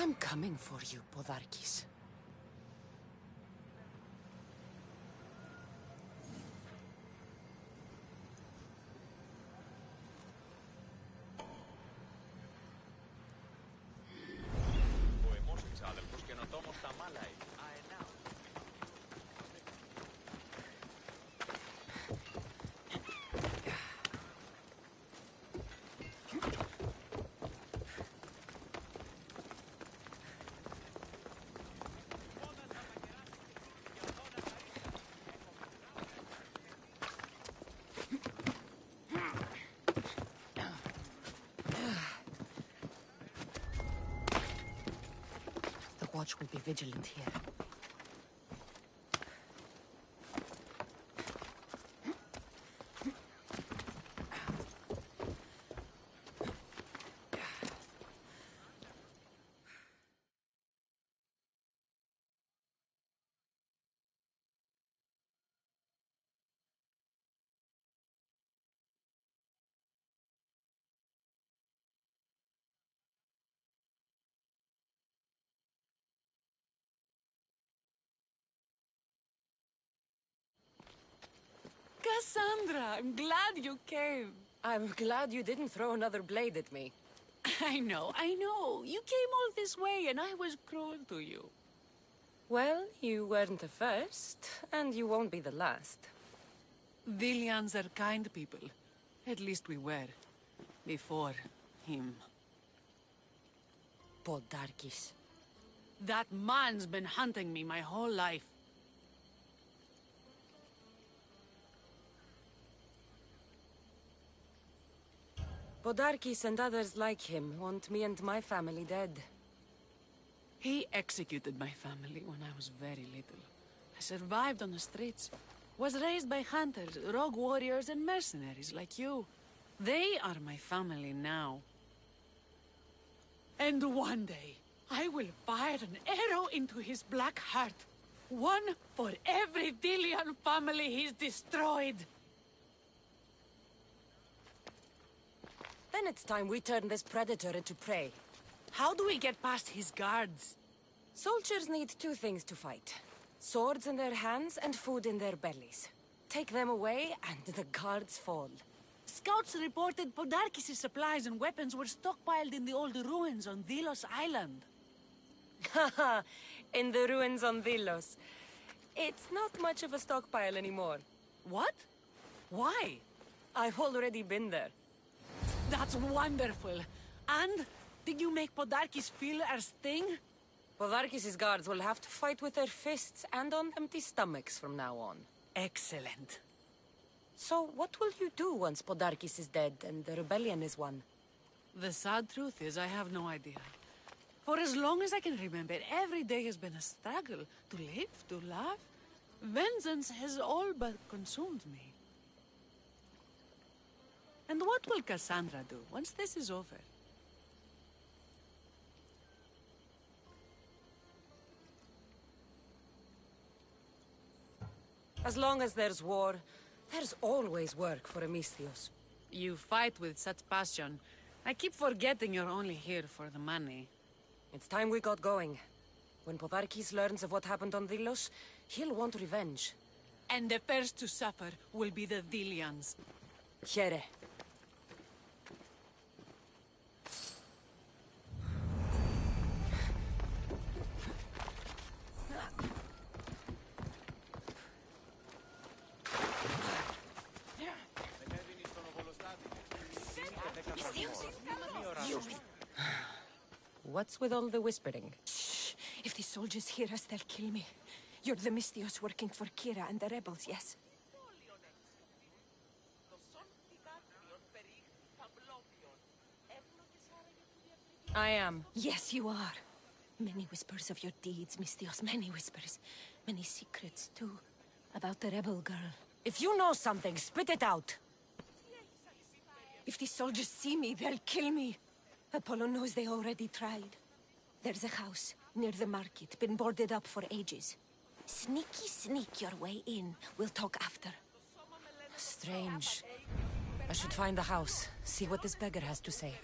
I'm coming for you, Podarkis. The watch will be vigilant here. Cassandra, I'm glad you came. I'm glad you didn't throw another blade at me. I know. You came all this way and I was cruel to you. Well, you weren't the first, and you won't be the last. Vilians are kind people. At least we were. Before him. Podarkis. That man's been hunting me my whole life. Podarkis and others like him want me and my family dead. He executed my family when I was very little. I survived on the streets. Was raised by hunters, rogue warriors, and mercenaries like you. They are my family now. And one day, I will fire an arrow into his black heart. One for every Dilian family he's destroyed. Then it's time we turn this predator into prey. How do we get past his guards? Soldiers need two things to fight. Swords in their hands and food in their bellies. Take them away, and the guards fall. Scouts reported Podarkis' supplies and weapons were stockpiled in the old ruins on Delos Island. Haha, in the ruins on Delos. It's not much of a stockpile anymore. What? Why? I've already been there. That's wonderful. And did you make Podarkis feel our sting? Podarkis' guards will have to fight with their fists and on empty stomachs from now on. Excellent. So what will you do once Podarkis is dead and the rebellion is won? The sad truth is I have no idea. For as long as I can remember, every day has been a struggle. To live, to laugh. Vengeance has all but consumed me. And what will Cassandra do once this is over? As long as there's war, there's always work for Amistios. You fight with such passion. I keep forgetting you're only here for the money. It's time we got going. When Podarkis learns of what happened on Delos, he'll want revenge. And the first to suffer will be the Dilians. Here. What's with all the whispering? Shh! If the soldiers hear us, they'll kill me. You're the Mistios working for Kira and the rebels, yes? I am. Yes, you are. Many whispers of your deeds, Mistios. Many whispers. Many secrets, too. About the rebel girl. If you know something, spit it out! If the soldiers see me, they'll kill me. Apollo knows they already tried. There's a house near the market, been boarded up for ages. Sneak your way in. We'll talk after. Strange. I should find the house, see what this beggar has to say.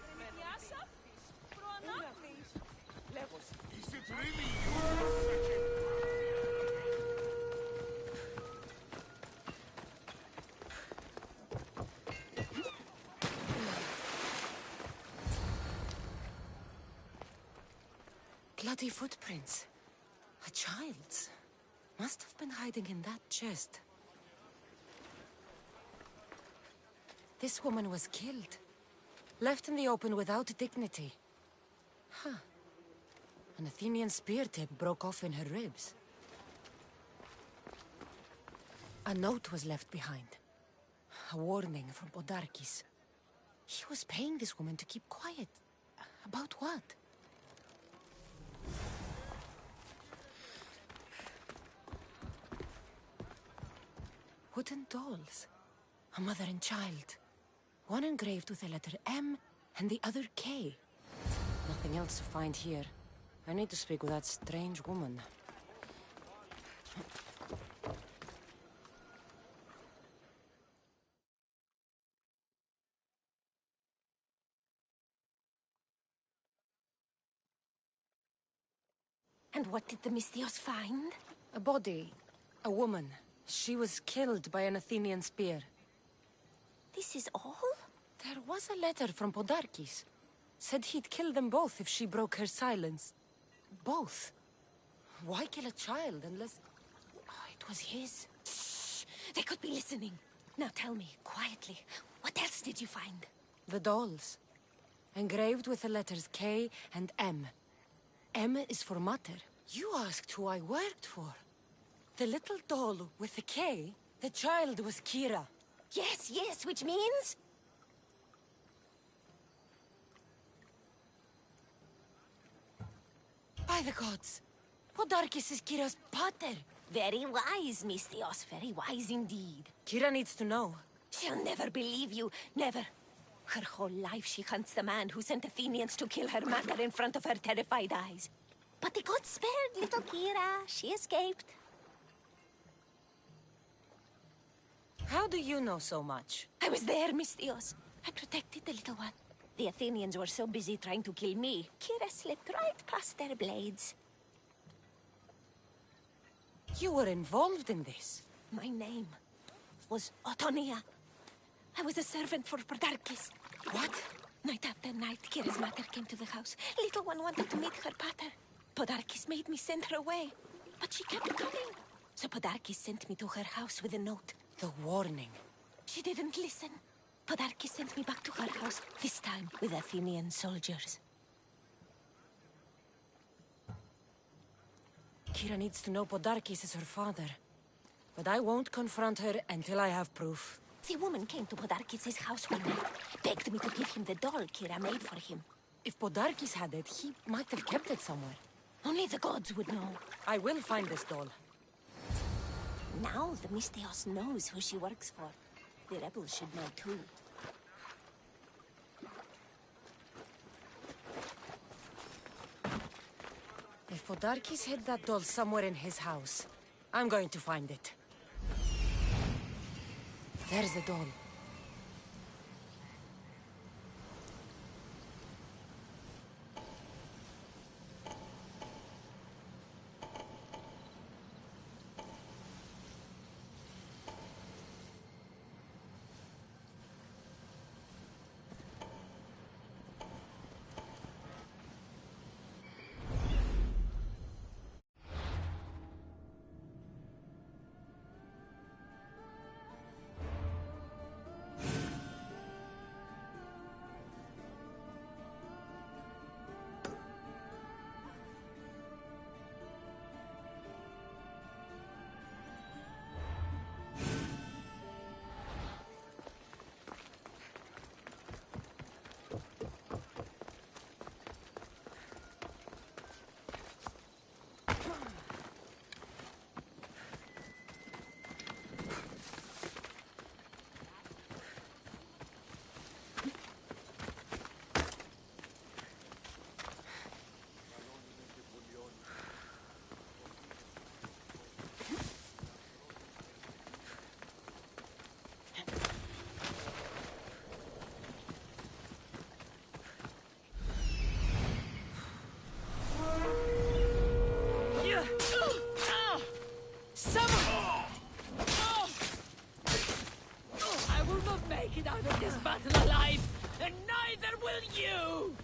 Is it really you? Bloody footprints. A child's. Must have been hiding in that chest. This woman was killed. Left in the open without dignity. Huh. An Athenian spear tip broke off in her ribs. A note was left behind. A warning from Podarkis. He was paying this woman to keep quiet. About what? Wooden dolls. A mother and child. One engraved with the letter M and the other K. Nothing else to find here. I need to speak with that strange woman. And what did the Mistios find? A body. A woman. She was killed by an Athenian spear. This is all? There was a letter from Podarkis. Said he'd kill them both if she broke her silence. Both? Why kill a child unless... Oh, it was his. Shh! They could be listening. Now tell me, quietly, what else did you find? The dolls. Engraved with the letters K and M. M is for Mater. You asked who I worked for. The little doll with the K, the child was Kira. Yes, yes, which means? By the gods, Podarkis is Kira's pater. Very wise, Mistios, very wise indeed. Kira needs to know. She'll never believe you, never. Her whole life she hunts the man who sent Athenians to kill her mother in front of her terrified eyes. But the gods spared little Kira. She escaped. How do you know so much? I was there, Mistios. I protected the little one. The Athenians were so busy trying to kill me, Kira slipped right past their blades. You were involved in this. My name was Otonia. I was a servant for Podarkis. What? Night after night, Kira's mother came to the house. Little one wanted to meet her pater. Podarkis made me send her away, but she kept coming. So Podarkis sent me to her house with a note. The warning. She didn't listen. Podarkis sent me back to her house, this time with Athenian soldiers. Kira needs to know Podarkis is her father. But I won't confront her until I have proof. The woman came to Podarkis' house one night, begged me to give him the doll Kira made for him. If Podarkis had it, he might have kept it somewhere. Only the gods would know. I will find this doll. Now the Mistios knows who she works for. The rebels should know too. If Podarkis hid that doll somewhere in his house, I'm going to find it. There's the doll. Get out of this battle alive, and neither will you!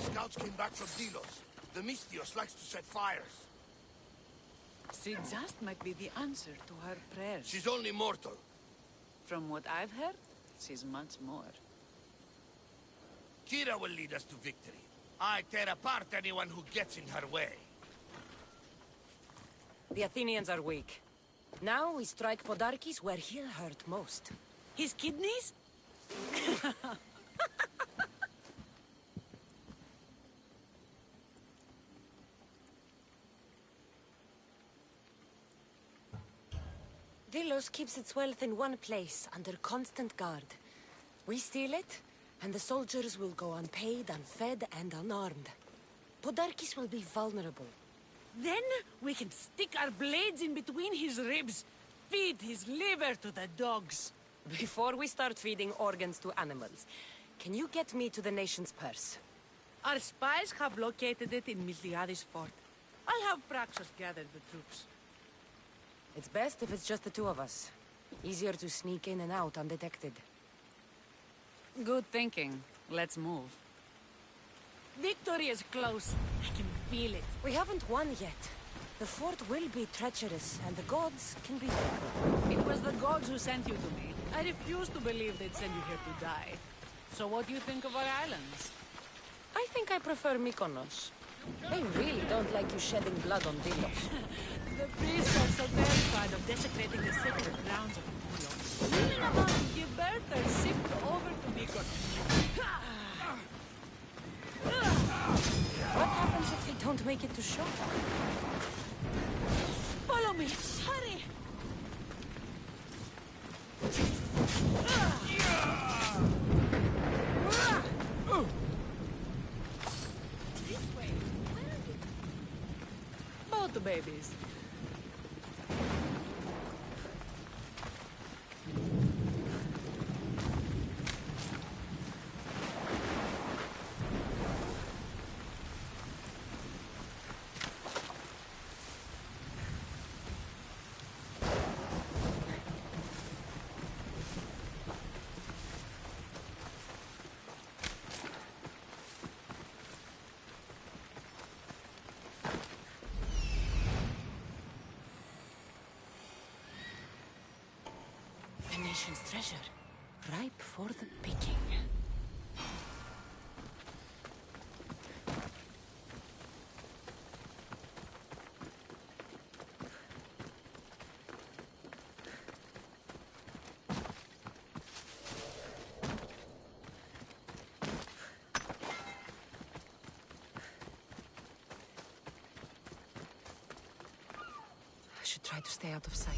Scouts came back from Delos. The Mistios likes to set fires. Sigzast might be the answer to her prayers. She's only mortal. From what I've heard, she's much more. Kira will lead us to victory. I tear apart anyone who gets in her way. The Athenians are weak. Now we strike Podarkis where he'll hurt most. His kidneys? Delos keeps its wealth in one place, under constant guard. We steal it, and the soldiers will go unpaid, unfed, and unarmed. Podarkis will be vulnerable. Then we can stick our blades in between his ribs, feed his liver to the dogs. Before we start feeding organs to animals, can you get me to the nation's purse? Our spies have located it in Miltiades fort. I'll have Praxos gather the troops. It's best if it's just the two of us. Easier to sneak in and out undetected. Good thinking. Let's move. Victory is close. I can feel it. We haven't won yet. The fort will be treacherous, and the gods can be fickle. It was the gods who sent you to me. I refuse to believe they'd send you here to die. So what do you think of our islands? I think I prefer Mykonos. They really don't like you shedding blood on Delos. The priests are so terrified of desecrating the sacred grounds of Delos. Even about to give birth, they're shipped over to Mykonos. What happens if they don't make it to shore? Follow me! Hurry! This way. Where are you? Both the babies. The nation's treasure, ripe for the picking. I should try to stay out of sight.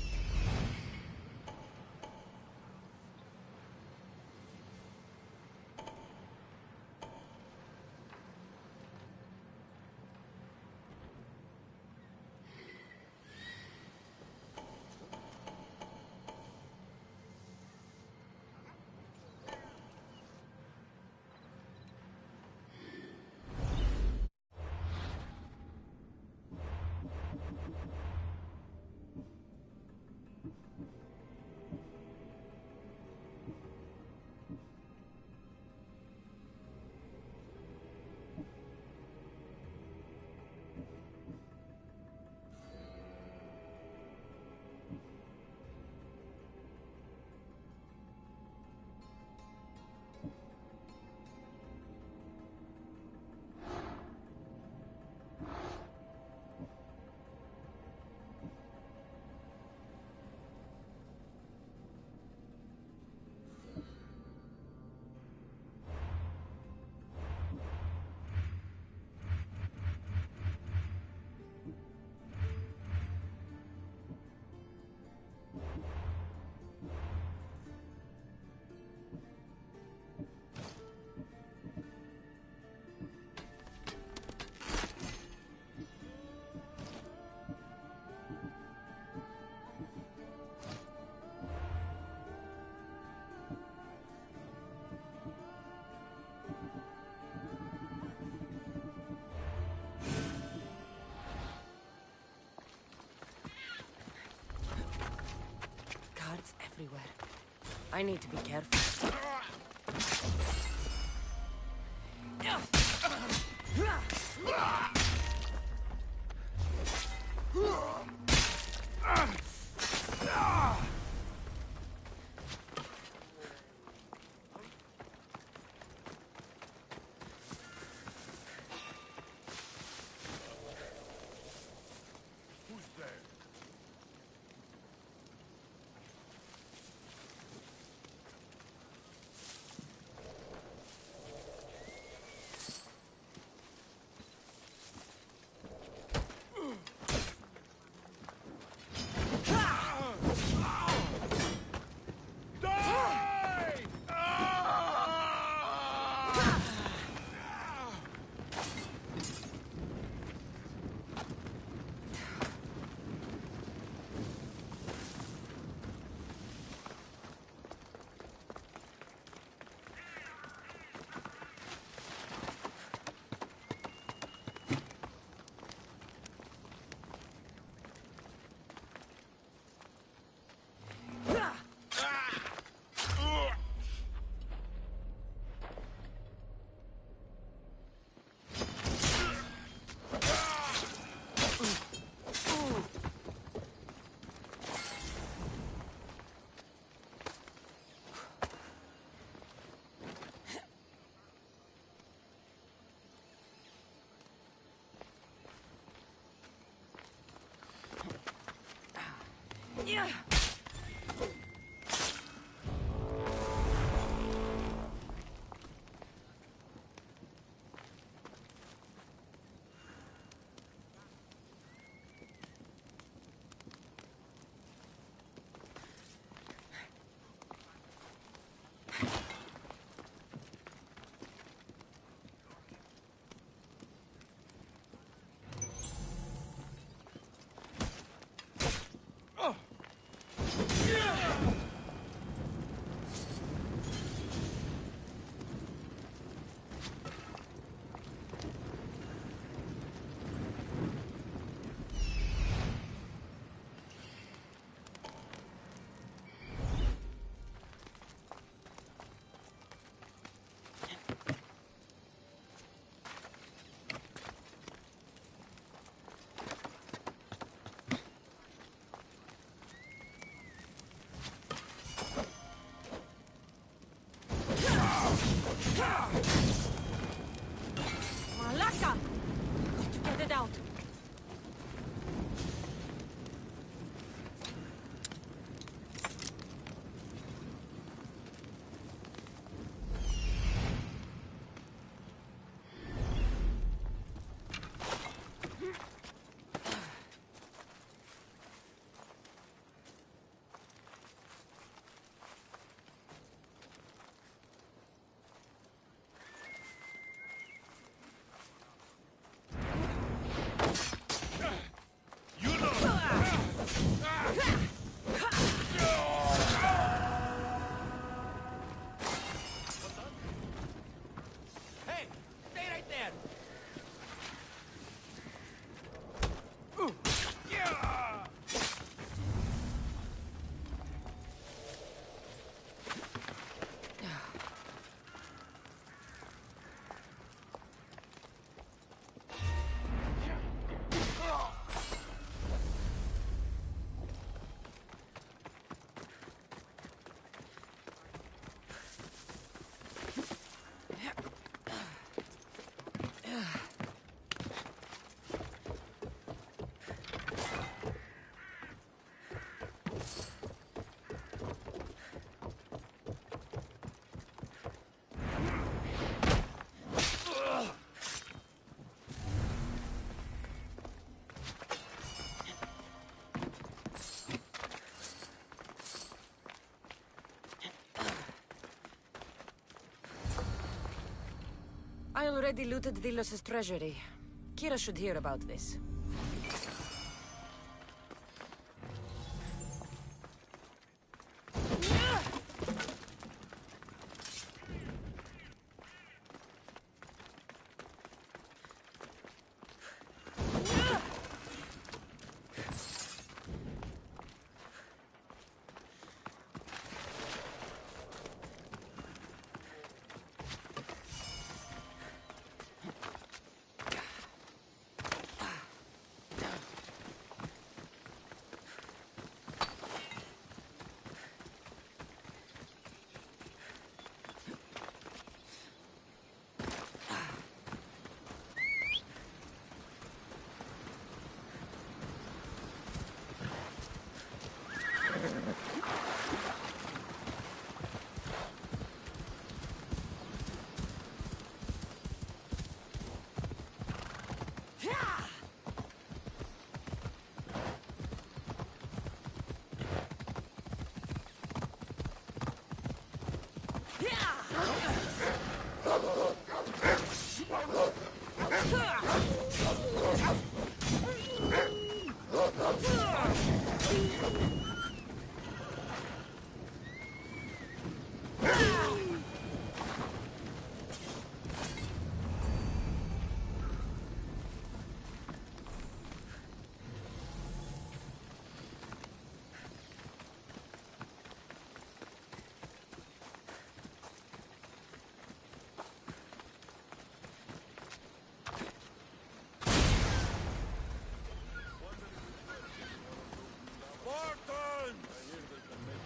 Guards everywhere. I need to be careful. Malaka! Got to get it out. Hey, stay right there! I already looted Delos' treasury. Kira should hear about this.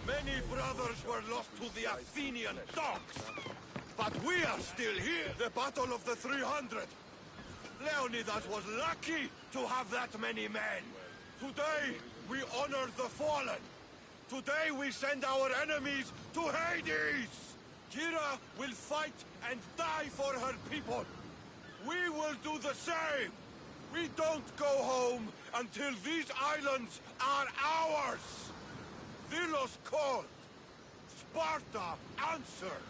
Many brothers were lost to the Athenian dogs. But we are still here. The Battle of the 300. Leonidas was lucky to have that many men. Today, We honor the fallen. Today we send our enemies to Hades! Kira will fight and die for her people. We will do the same. We don't go home until these islands are ours. Delos called. Sparta answered.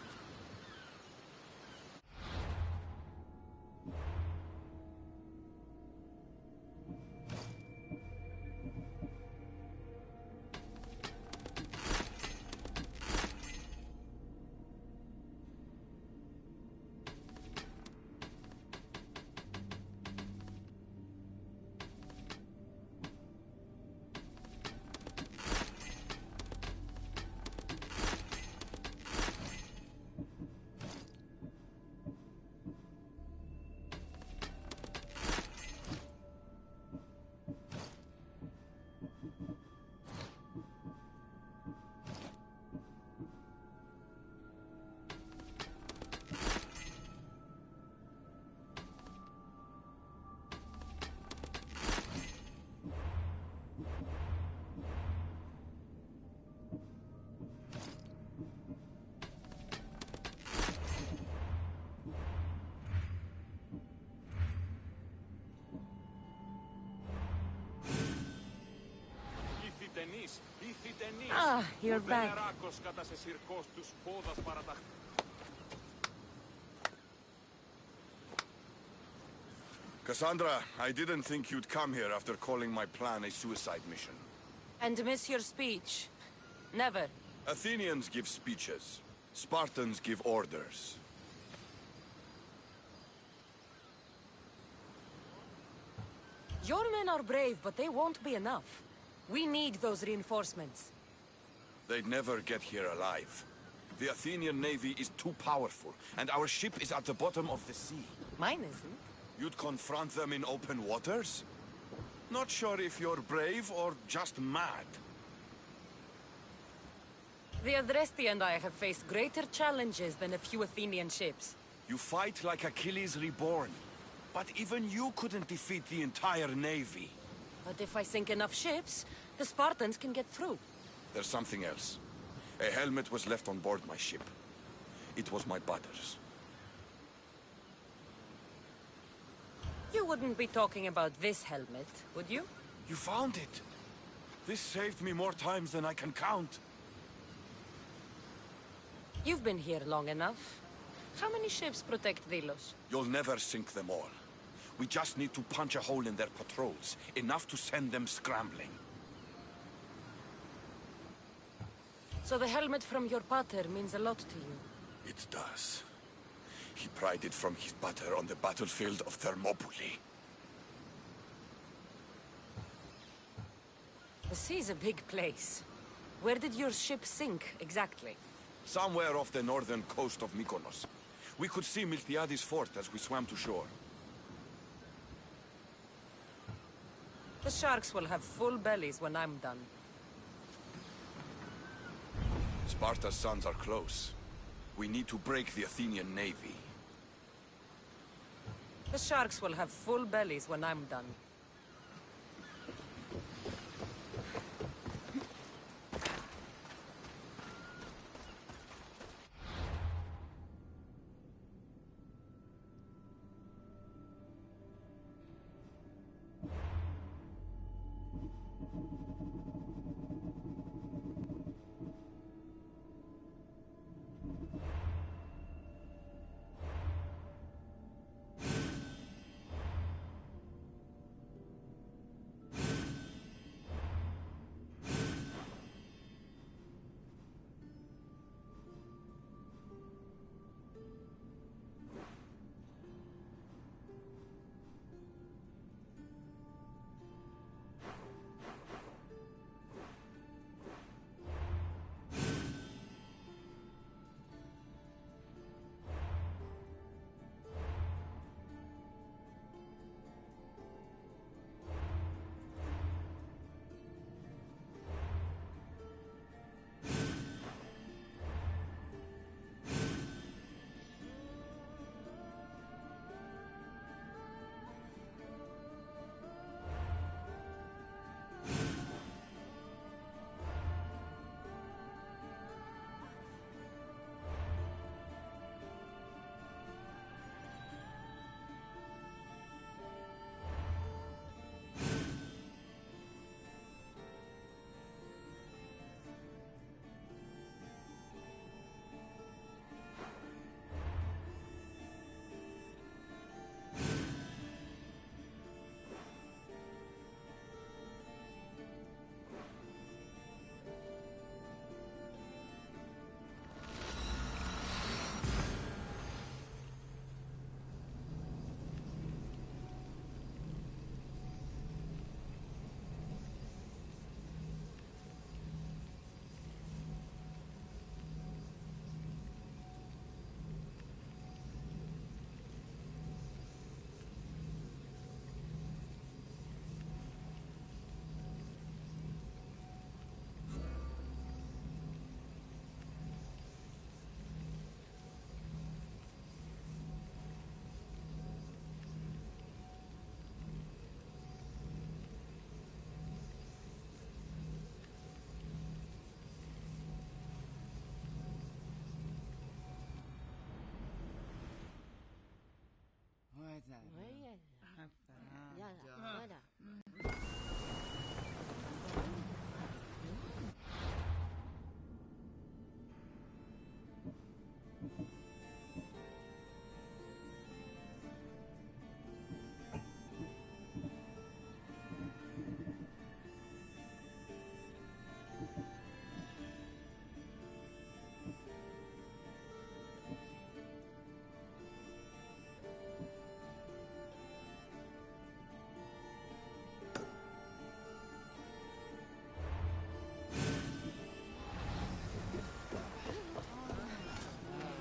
Ah, you're back. Cassandra, I didn't think you'd come here after calling my plan a suicide mission. And miss your speech. Never. Athenians give speeches. Spartans give orders. Your men are brave, but they won't be enough. We need those reinforcements. They'd never get here alive. The Athenian navy is too powerful, and our ship is at the bottom of the sea. Mine isn't. You'd confront them in open waters? Not sure if you're brave or just mad. The Adresti and I have faced greater challenges than a few Athenian ships. You fight like Achilles reborn. But even you couldn't defeat the entire navy. But if I sink enough ships, the Spartans can get through. There's something else. A helmet was left on board my ship. It was my brother's. You wouldn't be talking about this helmet, would you? You found it. This saved me more times than I can count. You've been here long enough. How many ships protect Delos? You'll never sink them all. We just need to punch a hole in their patrols, enough to send them scrambling. So the helmet from your pater means a lot to you? It does. He pried it from his pater on the battlefield of Thermopylae. The sea's a big place. Where did your ship sink, exactly? Somewhere off the northern coast of Mykonos. We could see Miltiades fort as we swam to shore. The sharks will have full bellies when I'm done. Sparta's sons are close. We need to break the Athenian navy. The sharks will have full bellies when I'm done.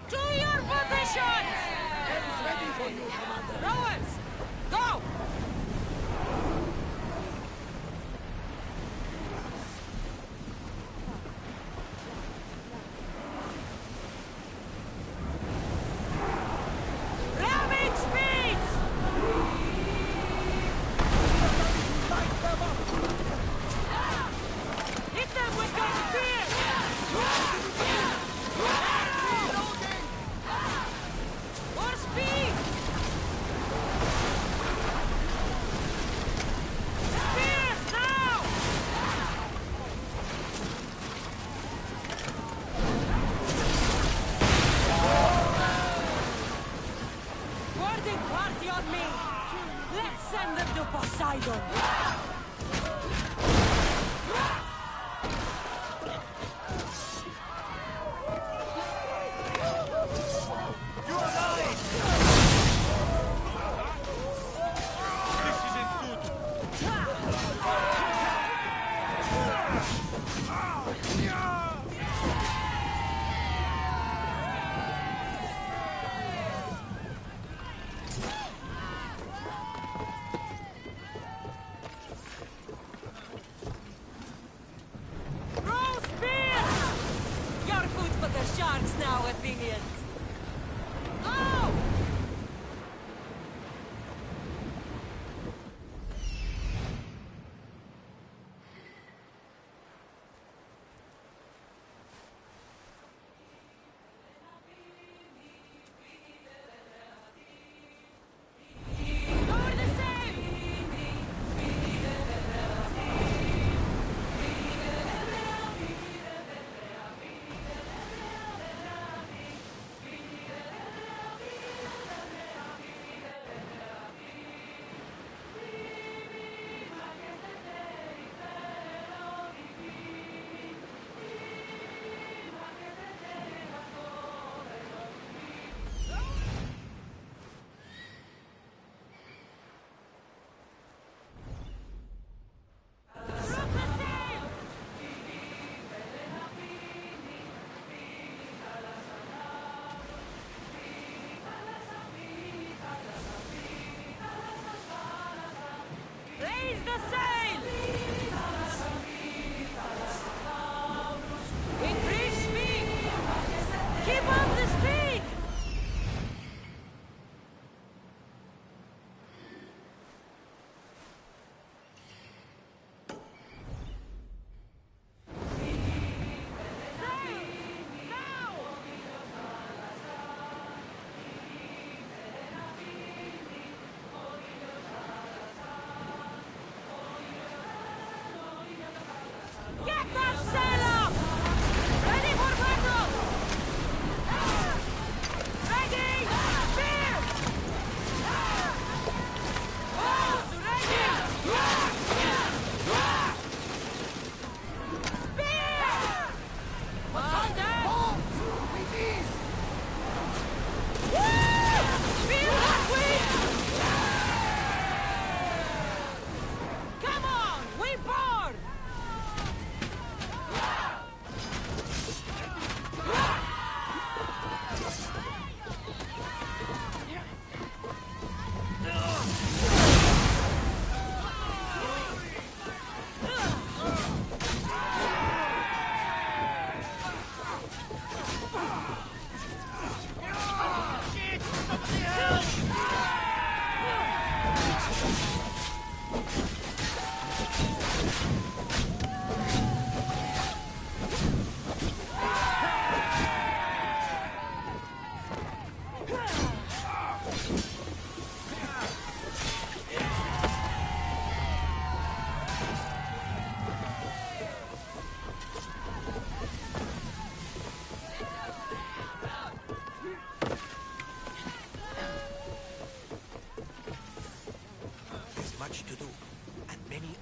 To your positions! It's ready for you, Commander. Rowers, go! Ramming speeds! Hit them with your spears! More speed! Spears now! Boarding party on me! Let's send them to Poseidon! This isn't good. Throw spears! You're food for the sharks now, Athenians! Go! You're the same!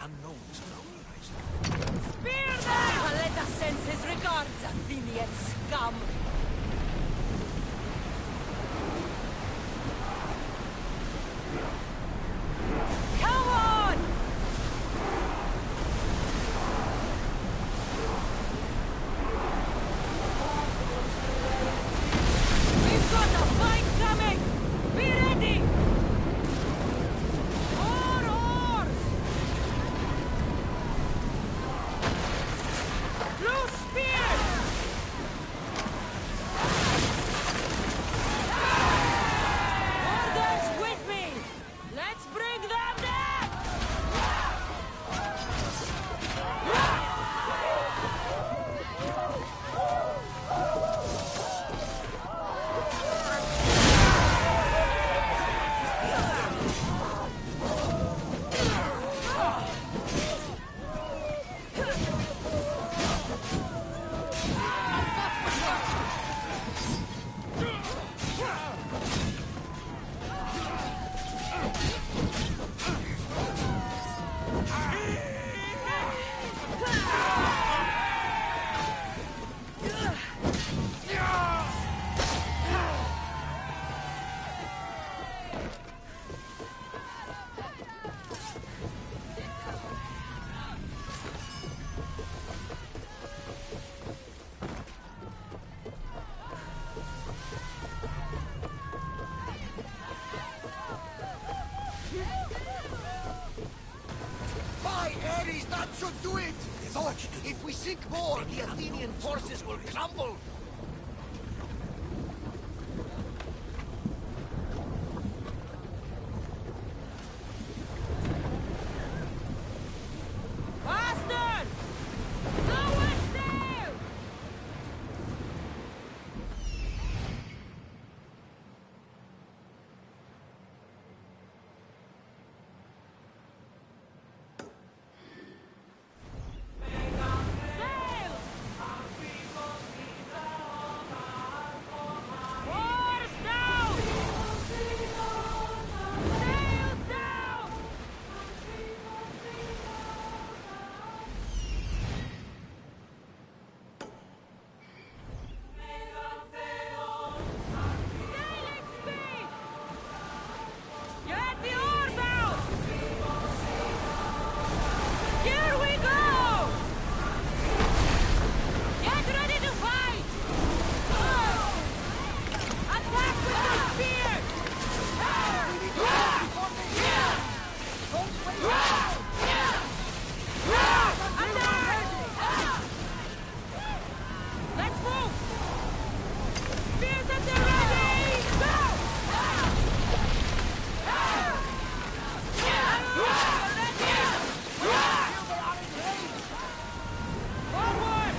unknowns on our horizon. Spear them! Let us send his regards, Athenian scum! Come on! We've got a fight coming! Be ready! More oars! Blue spears! Orders with me! Let's bring them down! By Ares, that should do it! Thought, if we sink more, the Athenian forces will crumble! Faster! Lower sail! Sail! Oars down! Sails down! Sailing speed! Get the oars out! Here we go! Get ready to fight! Attack with the spear! Let's move! Spears at the ready! Go! Forward!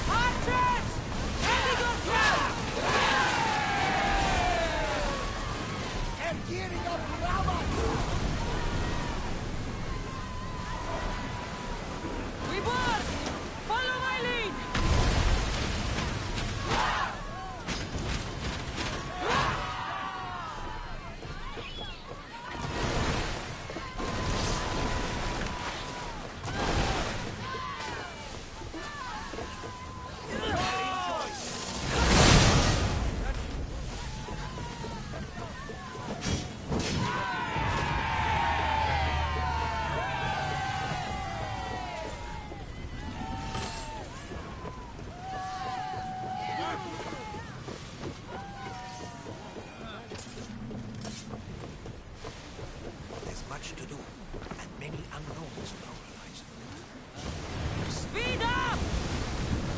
Archers! Ready yourself! And gearing up to Rama! We board! Follow my lead! There's much to do, and many unknowns on our horizon. Speed up!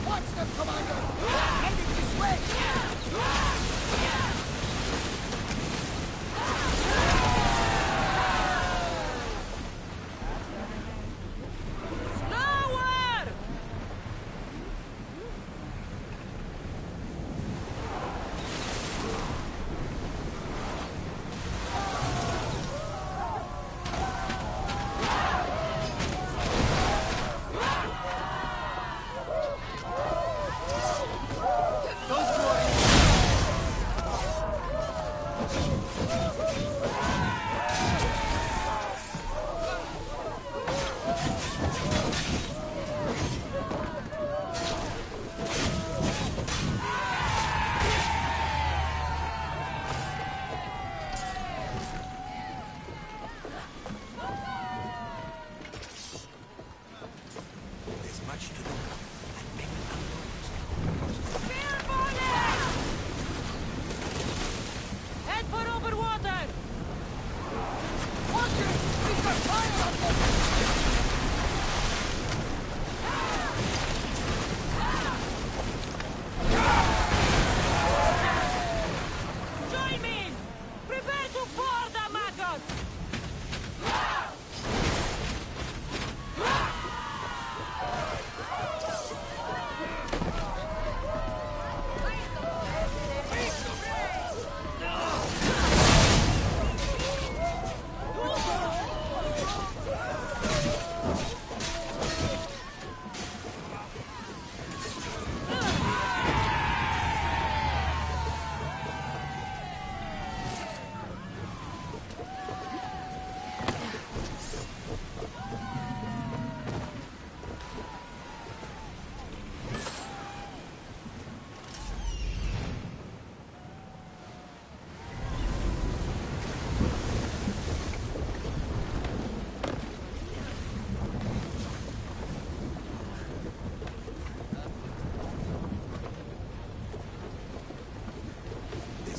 Watch them, Commander! Heading this way! Slower! Don't worry, much to do, and many unknowns. Head for over water! Watch it! We've got fire on this! Join me! Prepare to board the maggots!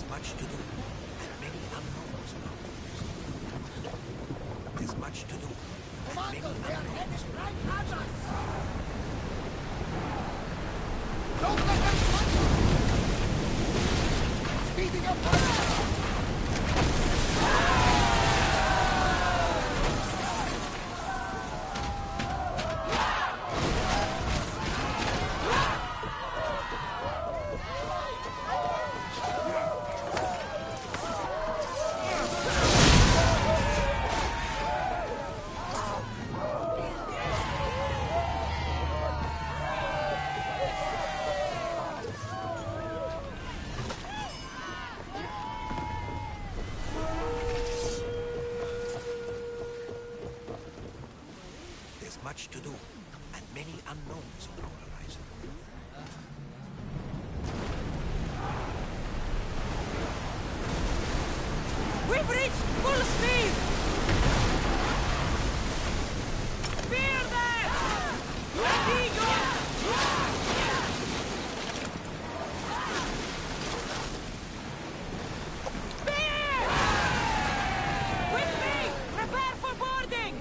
Much to do, and many unknowns. There's much to do, and many unknowns. Right at us! Don't let them touch! Speeding up! Much to do, and many unknowns on our horizon. We've reached full speed! Spear them! Ready, go! Spear! With me! Prepare for boarding!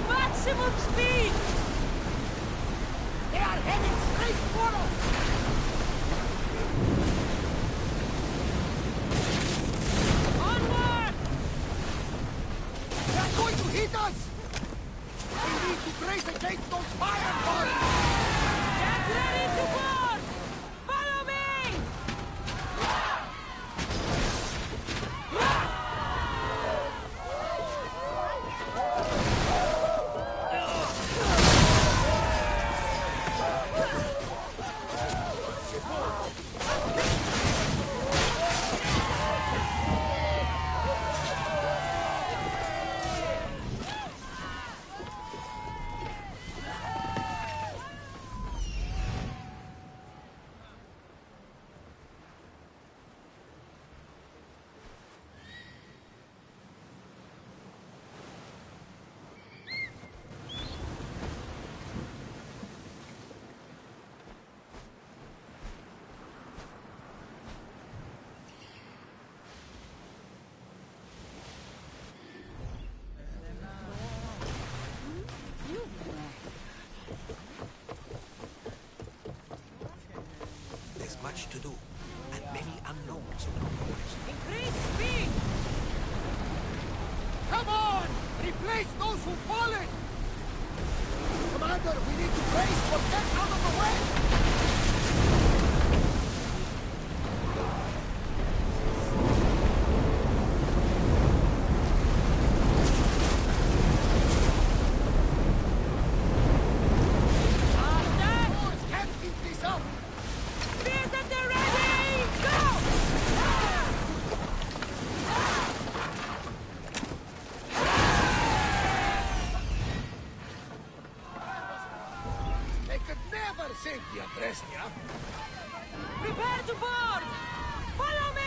Maximum speed! They are heading straight for us! Onward! They are going to hit us! We need to brace against those fireballs! Get ready to board! Follow me! much to do, and many unknowns around the horizon. Increase speed! Come on! Replace those who've fallen! Commander, we need to brace for get out of the way! Boys can't keep this up! Spears at the ready! Go! They could never sink the Adrestia! Prepare to board! Follow me!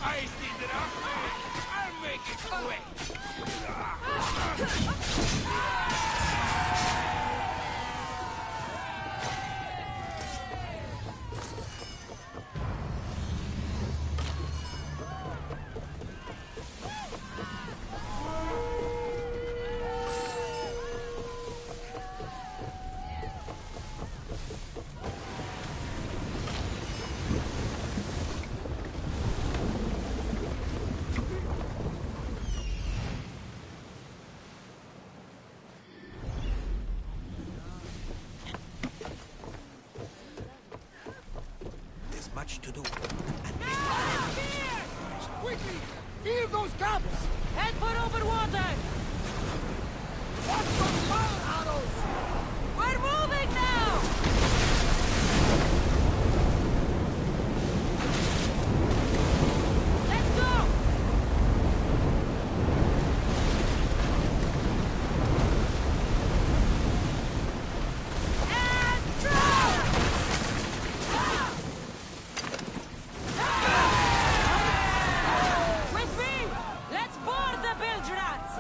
I see that I'll make it quick. There's much to do. Quickly! Fill those gaps! Head for open water! Watch those fire arrows! We're moving now! Let's go! And throw! With me! Let's board the bilge rats!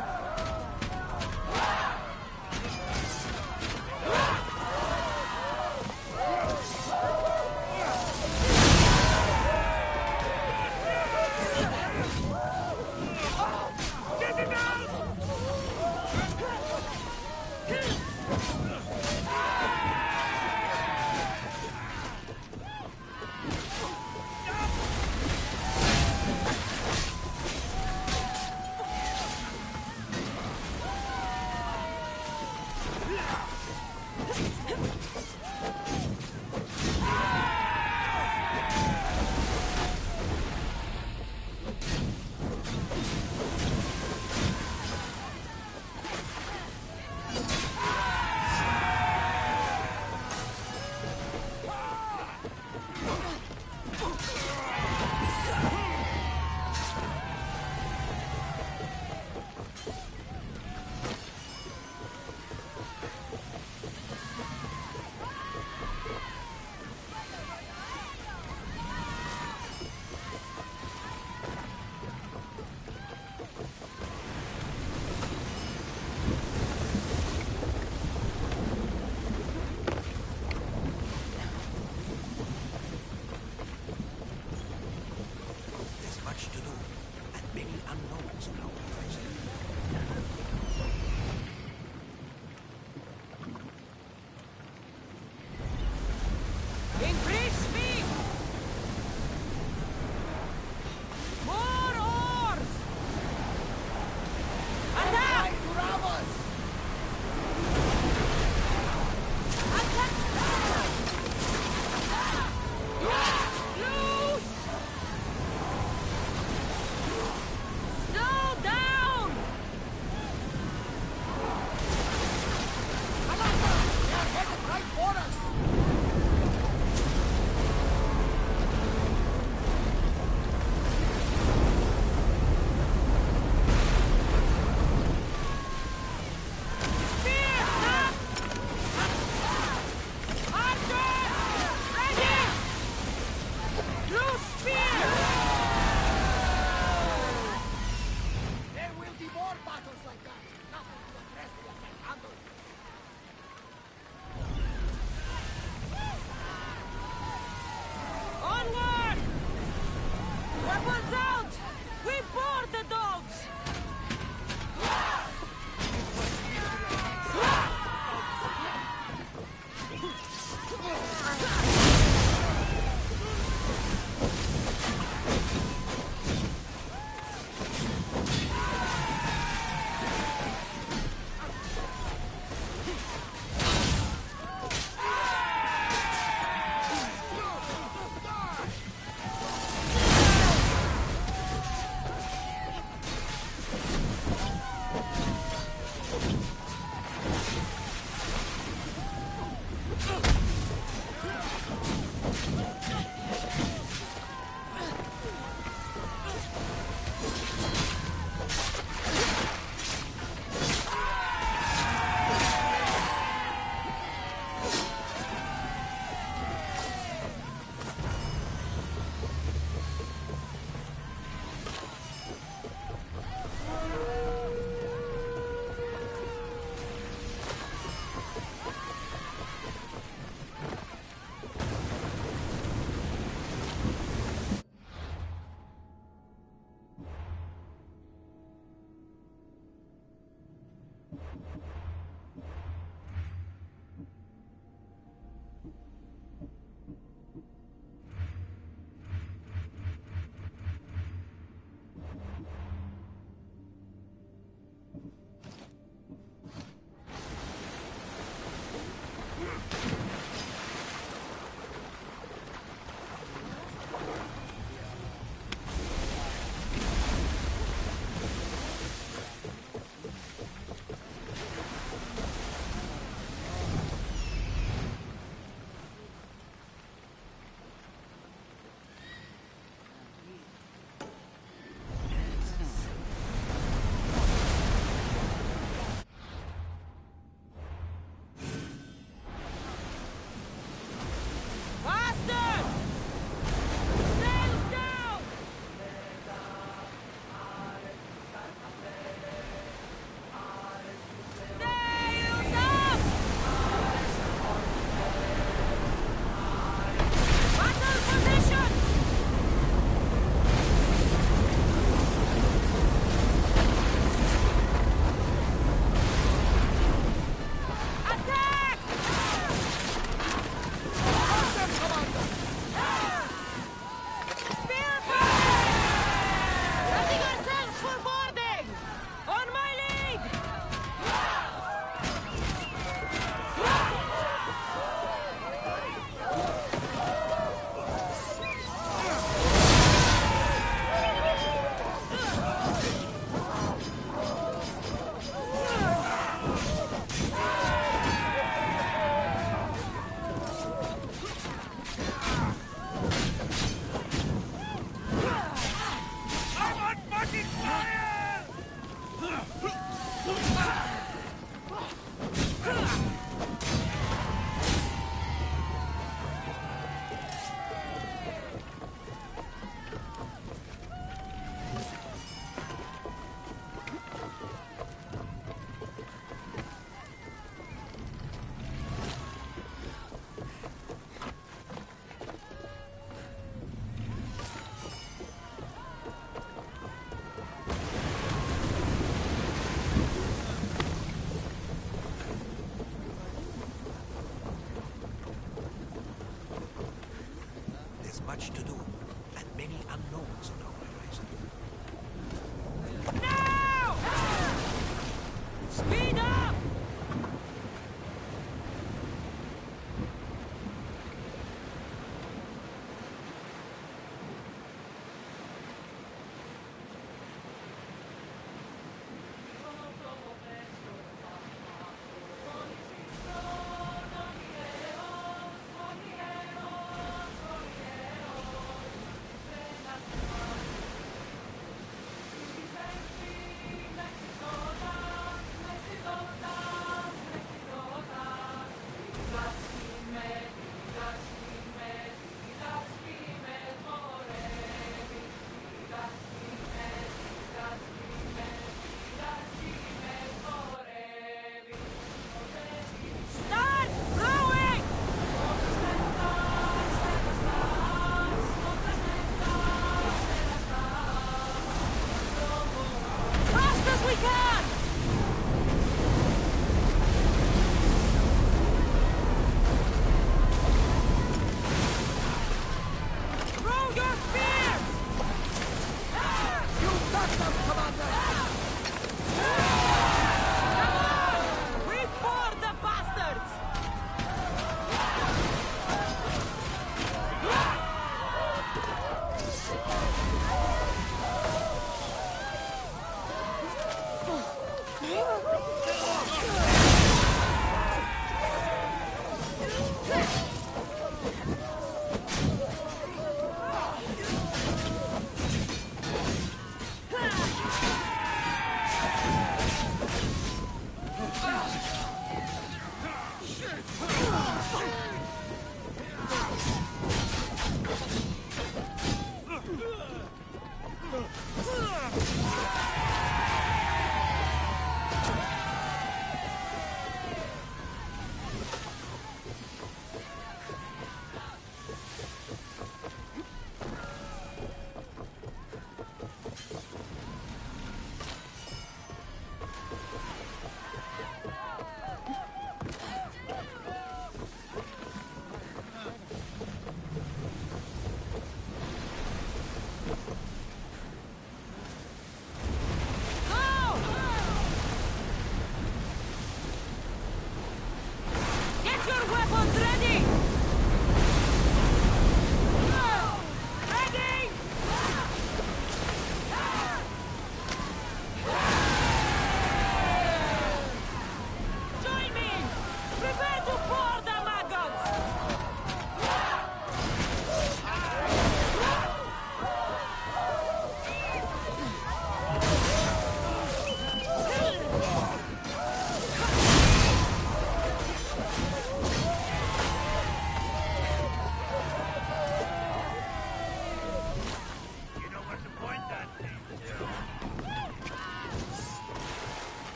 There's much to do, and many unknowns around the horizon. Increase speed! More Much to do, and many unknowns on our horizon. Now! Speed up!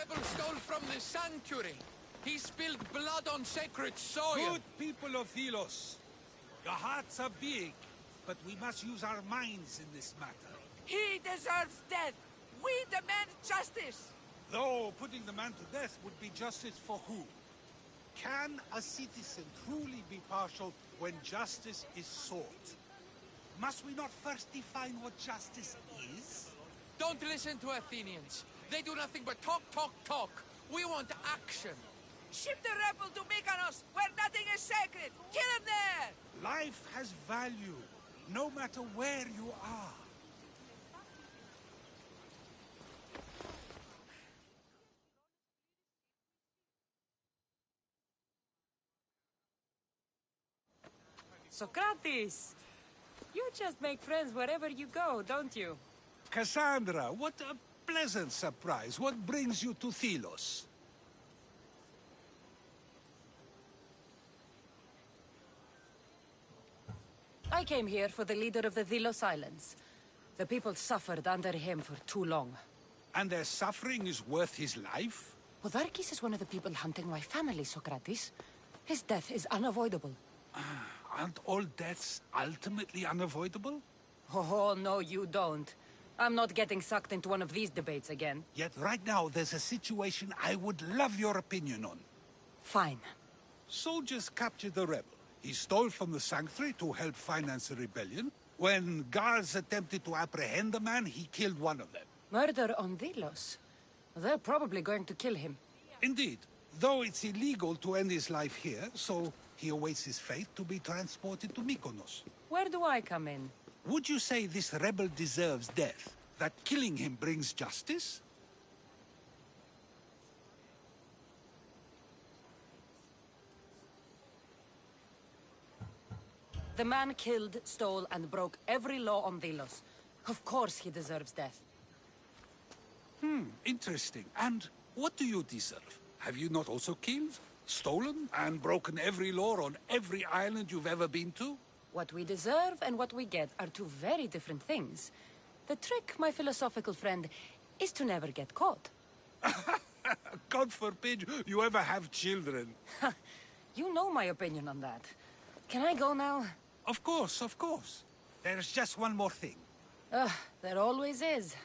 rebel stole from the sanctuary. He spilled blood on sacred soil. Good people of Thelos. Your hearts are big, but we must use our minds in this matter. He deserves death. We demand justice. Though putting the man to death would be justice for who? Can a citizen truly be partial when justice is sought? Must we not first define what justice is? Don't listen to Athenians. They do nothing but talk, talk, talk. We want action. Ship the rebel to Mykonos, where nothing is sacred. Kill him there! Life has value, no matter where you are. Socrates! You just make friends wherever you go, don't you? Cassandra, what a pleasant surprise. What brings you to Thelos? I came here for the leader of the Delos Islands. The people suffered under him for too long. And their suffering is worth his life? Podarkis is one of the people hunting my family, Socrates. His death is unavoidable. Aren't all deaths ultimately unavoidable? Oh, no, you don't. I'm not getting sucked into one of these debates again. Yet right now there's a situation I would love your opinion on. Fine. Soldiers captured the rebel. He stole from the sanctuary to help finance a rebellion. When guards attempted to apprehend the man, he killed one of them. Murder on Delos. They're probably going to kill him. Indeed. Though it's illegal to end his life here, so he awaits his fate to be transported to Mykonos. Where do I come in? Would you say this rebel deserves death? That killing him brings justice? The man killed, stole, and broke every law on Delos. Of course he deserves death. Interesting. And what do you deserve? Have you not also killed, stolen, and broken every law on every island you've ever been to? What we deserve and what we get are two very different things. The trick, my philosophical friend, is to never get caught. God forbid you ever have children. You know my opinion on that. Can I go now? Of course, of course. There's just one more thing. There always is.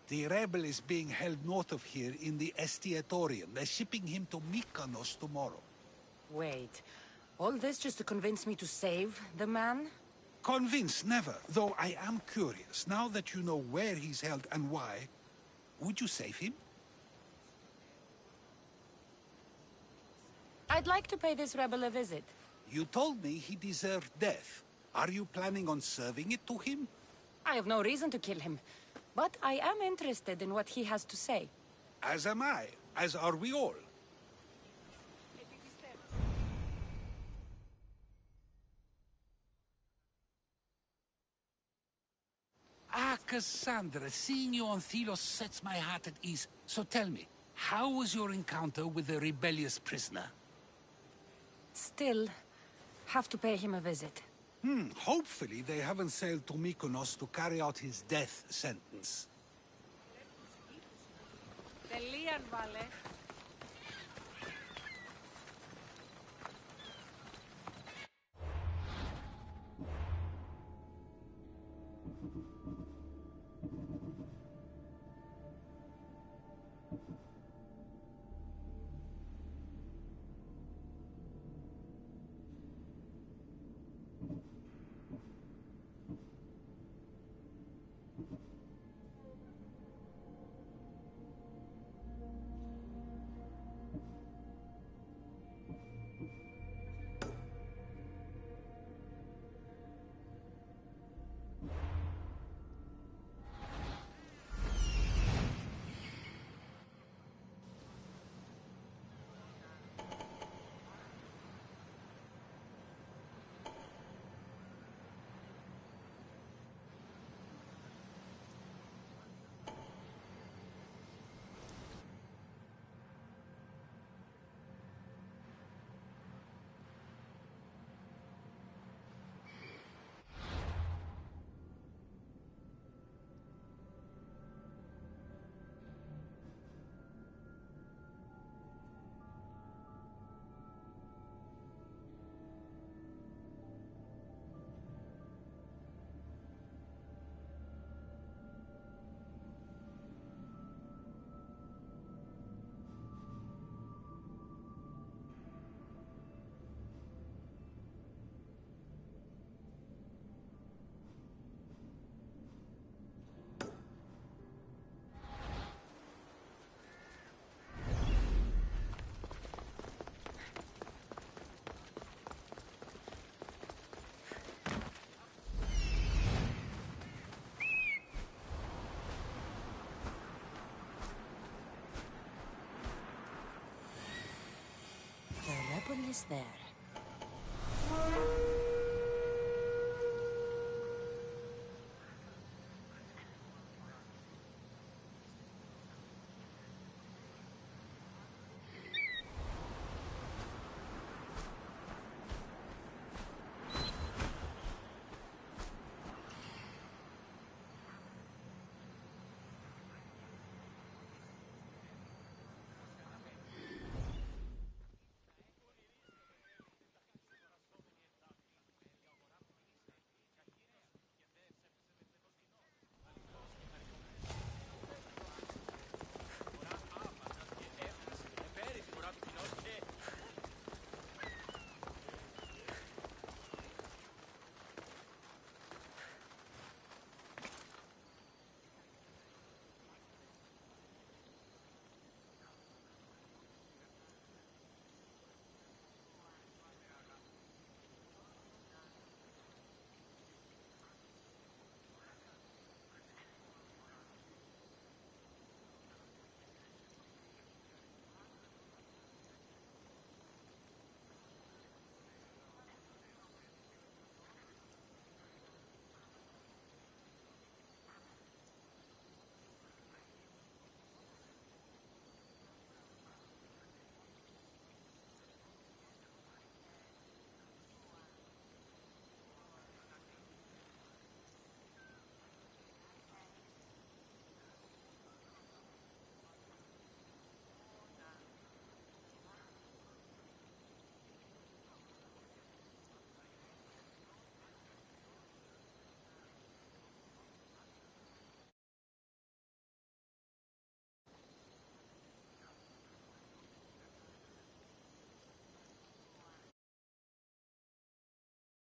The rebel is being held north of here in the Estiatorium. They're shipping him to Mykonos tomorrow. Wait. All this just to convince me to save the man? Convinced, never. Though I am curious. Now that you know where he's held and why, would you save him? I'd like to pay this rebel a visit. You told me he deserved death. Are you planning on serving it to him? I have no reason to kill him, but I am interested in what he has to say. As am I. As are we all. Cassandra, seeing you on Thelos sets my heart at ease. So tell me, how was your encounter with the rebellious prisoner? Still, have to pay him a visit. Hopefully they haven't sailed to Mykonos to carry out his death sentence. hell is there?